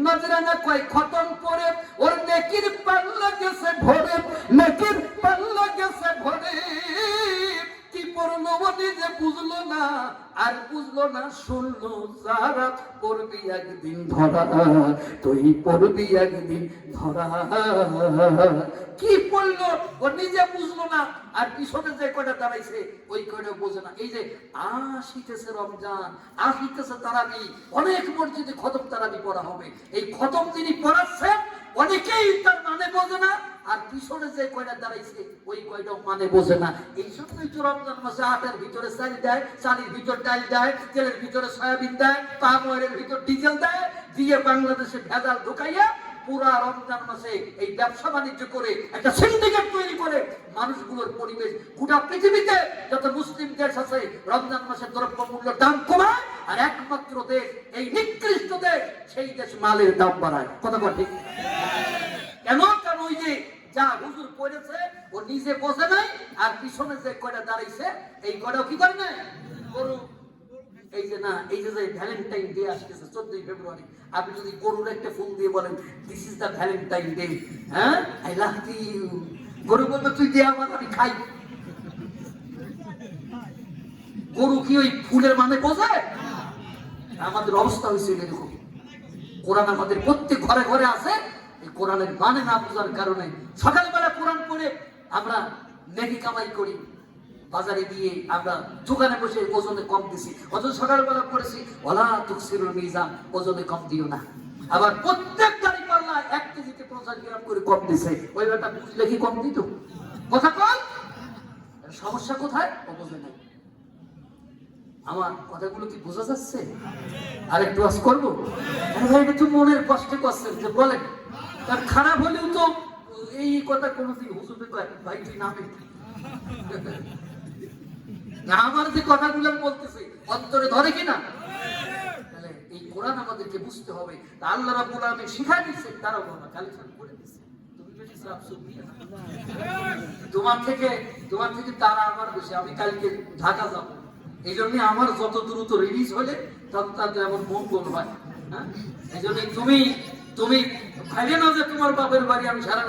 নজরানা কয় খতম করে ওর নেকির পাল্লা গেছে ভরে, নেকির পাল্লা গেছে ভরে। কি পড়লো নিজে বুঝলো না, আর বুঝলো না শুনলো যারা, পড়বি একদিন ধরা, তুই পড়বি একদিন ধরা। কি পড়লো ও নিজে বুঝলো না, আর পিছনে যে কয়টা দাঁড়াইছে ওই কয়টা বোঝে না। এই যে আসিতেছে রমজান, আসিতেছে তারাবি, অনেক মসজিদে খতম তারাবি পড়া হবে। এই খতম যিনি পড়াচ্ছেন অনেকেই তার মানে বোঝে না, আর পিছনে যে কয়টা দাঁড়াইছে ওই কয়টাও মানে বোঝে না। এই জন্যই তো রমজান মাসে আটার ভিতরে চাল দেয়, চালের ভিতর ডাল দেয়, তেলের ভিতরে সয়াবিন দেয়, পাম অয়েলের ভিতর ডিজেল দেয়, দিয়ে বাংলাদেশে ভেজাল ঢুকাইয়া পুরা রমজান মাসে এই ব্যবসা বাণিজ্য করে একটা সিন্ডিকেট তৈরি করে মানুষগুলোর পরিবেশ, গোটা পৃথিবীতে যত মুসলিম দেশ আছে রমজান মাসে দ্রব্য মূল্য দাম কমায়, আর একমাত্র দেশ এই নিকৃষ্ট দেশ, সেই দেশ মালের দাম বাড়ায়। কথা বল ঠিক? কেন? কারণ ওই যে যা হুজুর পড়েছে ও নিজে বোঝে নাই, আর পিছনে যে কয়টা দাঁড়াইছে এই কয়টাও কি করে না গরু। এই যে না, এই যে ভ্যালেন্টাইন ডে আসতেছে 14 ফেব্রুয়ারি, আপনি যদি গরুর একটা ফোন দিয়ে বলেন this is the Valentine day, হ্যাঁ আই লাভ ইউ, গরু বলবে তুই দে আমার, আমি খাই। গরু কি ওই ফুলের মানে বোঝে? আমাদের অবস্থা হয়েছিল এরকম। কোরআন আমাদের প্রত্যেক ঘরে ঘরে আছে, এই কোরআনের মানে না বোঝার কারণে সকালবেলা কোরআন পড়ে আমরা নেকি কামাই করি, বাজারে গিয়ে আমরা দোকানে বসে ওজনে কম দিছি, অথচ সকালবেলা পড়েছি ওয়ালা তুকসিরুল মিজান, ওজনে কম দিও না। আবার প্রত্যেক দাড়ি পাল্লা 1 কেজিতে 50 গ্রাম করে কম দিছে, ওই বেটা বুঝলে কি কম দিত? কথা কল, সমস্যা কোথায়? ও বোঝে নাই। আমার কথাগুলো কি বোঝা যাচ্ছে? আর একটু আজ করবো? একটু মনের কষ্টে করছেন যে বলেন, তার খারাপ হলেও তো এই কথা কোনোদিন হুজুরে কয় ভাই তুই নামে না, আমার যে কথাগুলো বলতেছি অন্তরে ধরে কিনা? তাহলে এই কোরআন আমাদেরকে বুঝতে হবে। আল্লাহ রাব্বুল আলামিন শিখাই দিচ্ছেন, তারাও বাবা কালেকশন করে দিচ্ছে। তুমি বেশি সাফ সুফি না, তোমার থেকে তারা আমার বেশি। আমি কালকে ঢাকা যাব, এই জন্য আমার যত দ্রুত রিলিজ হলে তত তাদের আমার মঙ্গল হয়। হ্যাঁ, এই জন্য তুমি ভাইবে না যে তোমার বাপের বাড়ি আমি সারা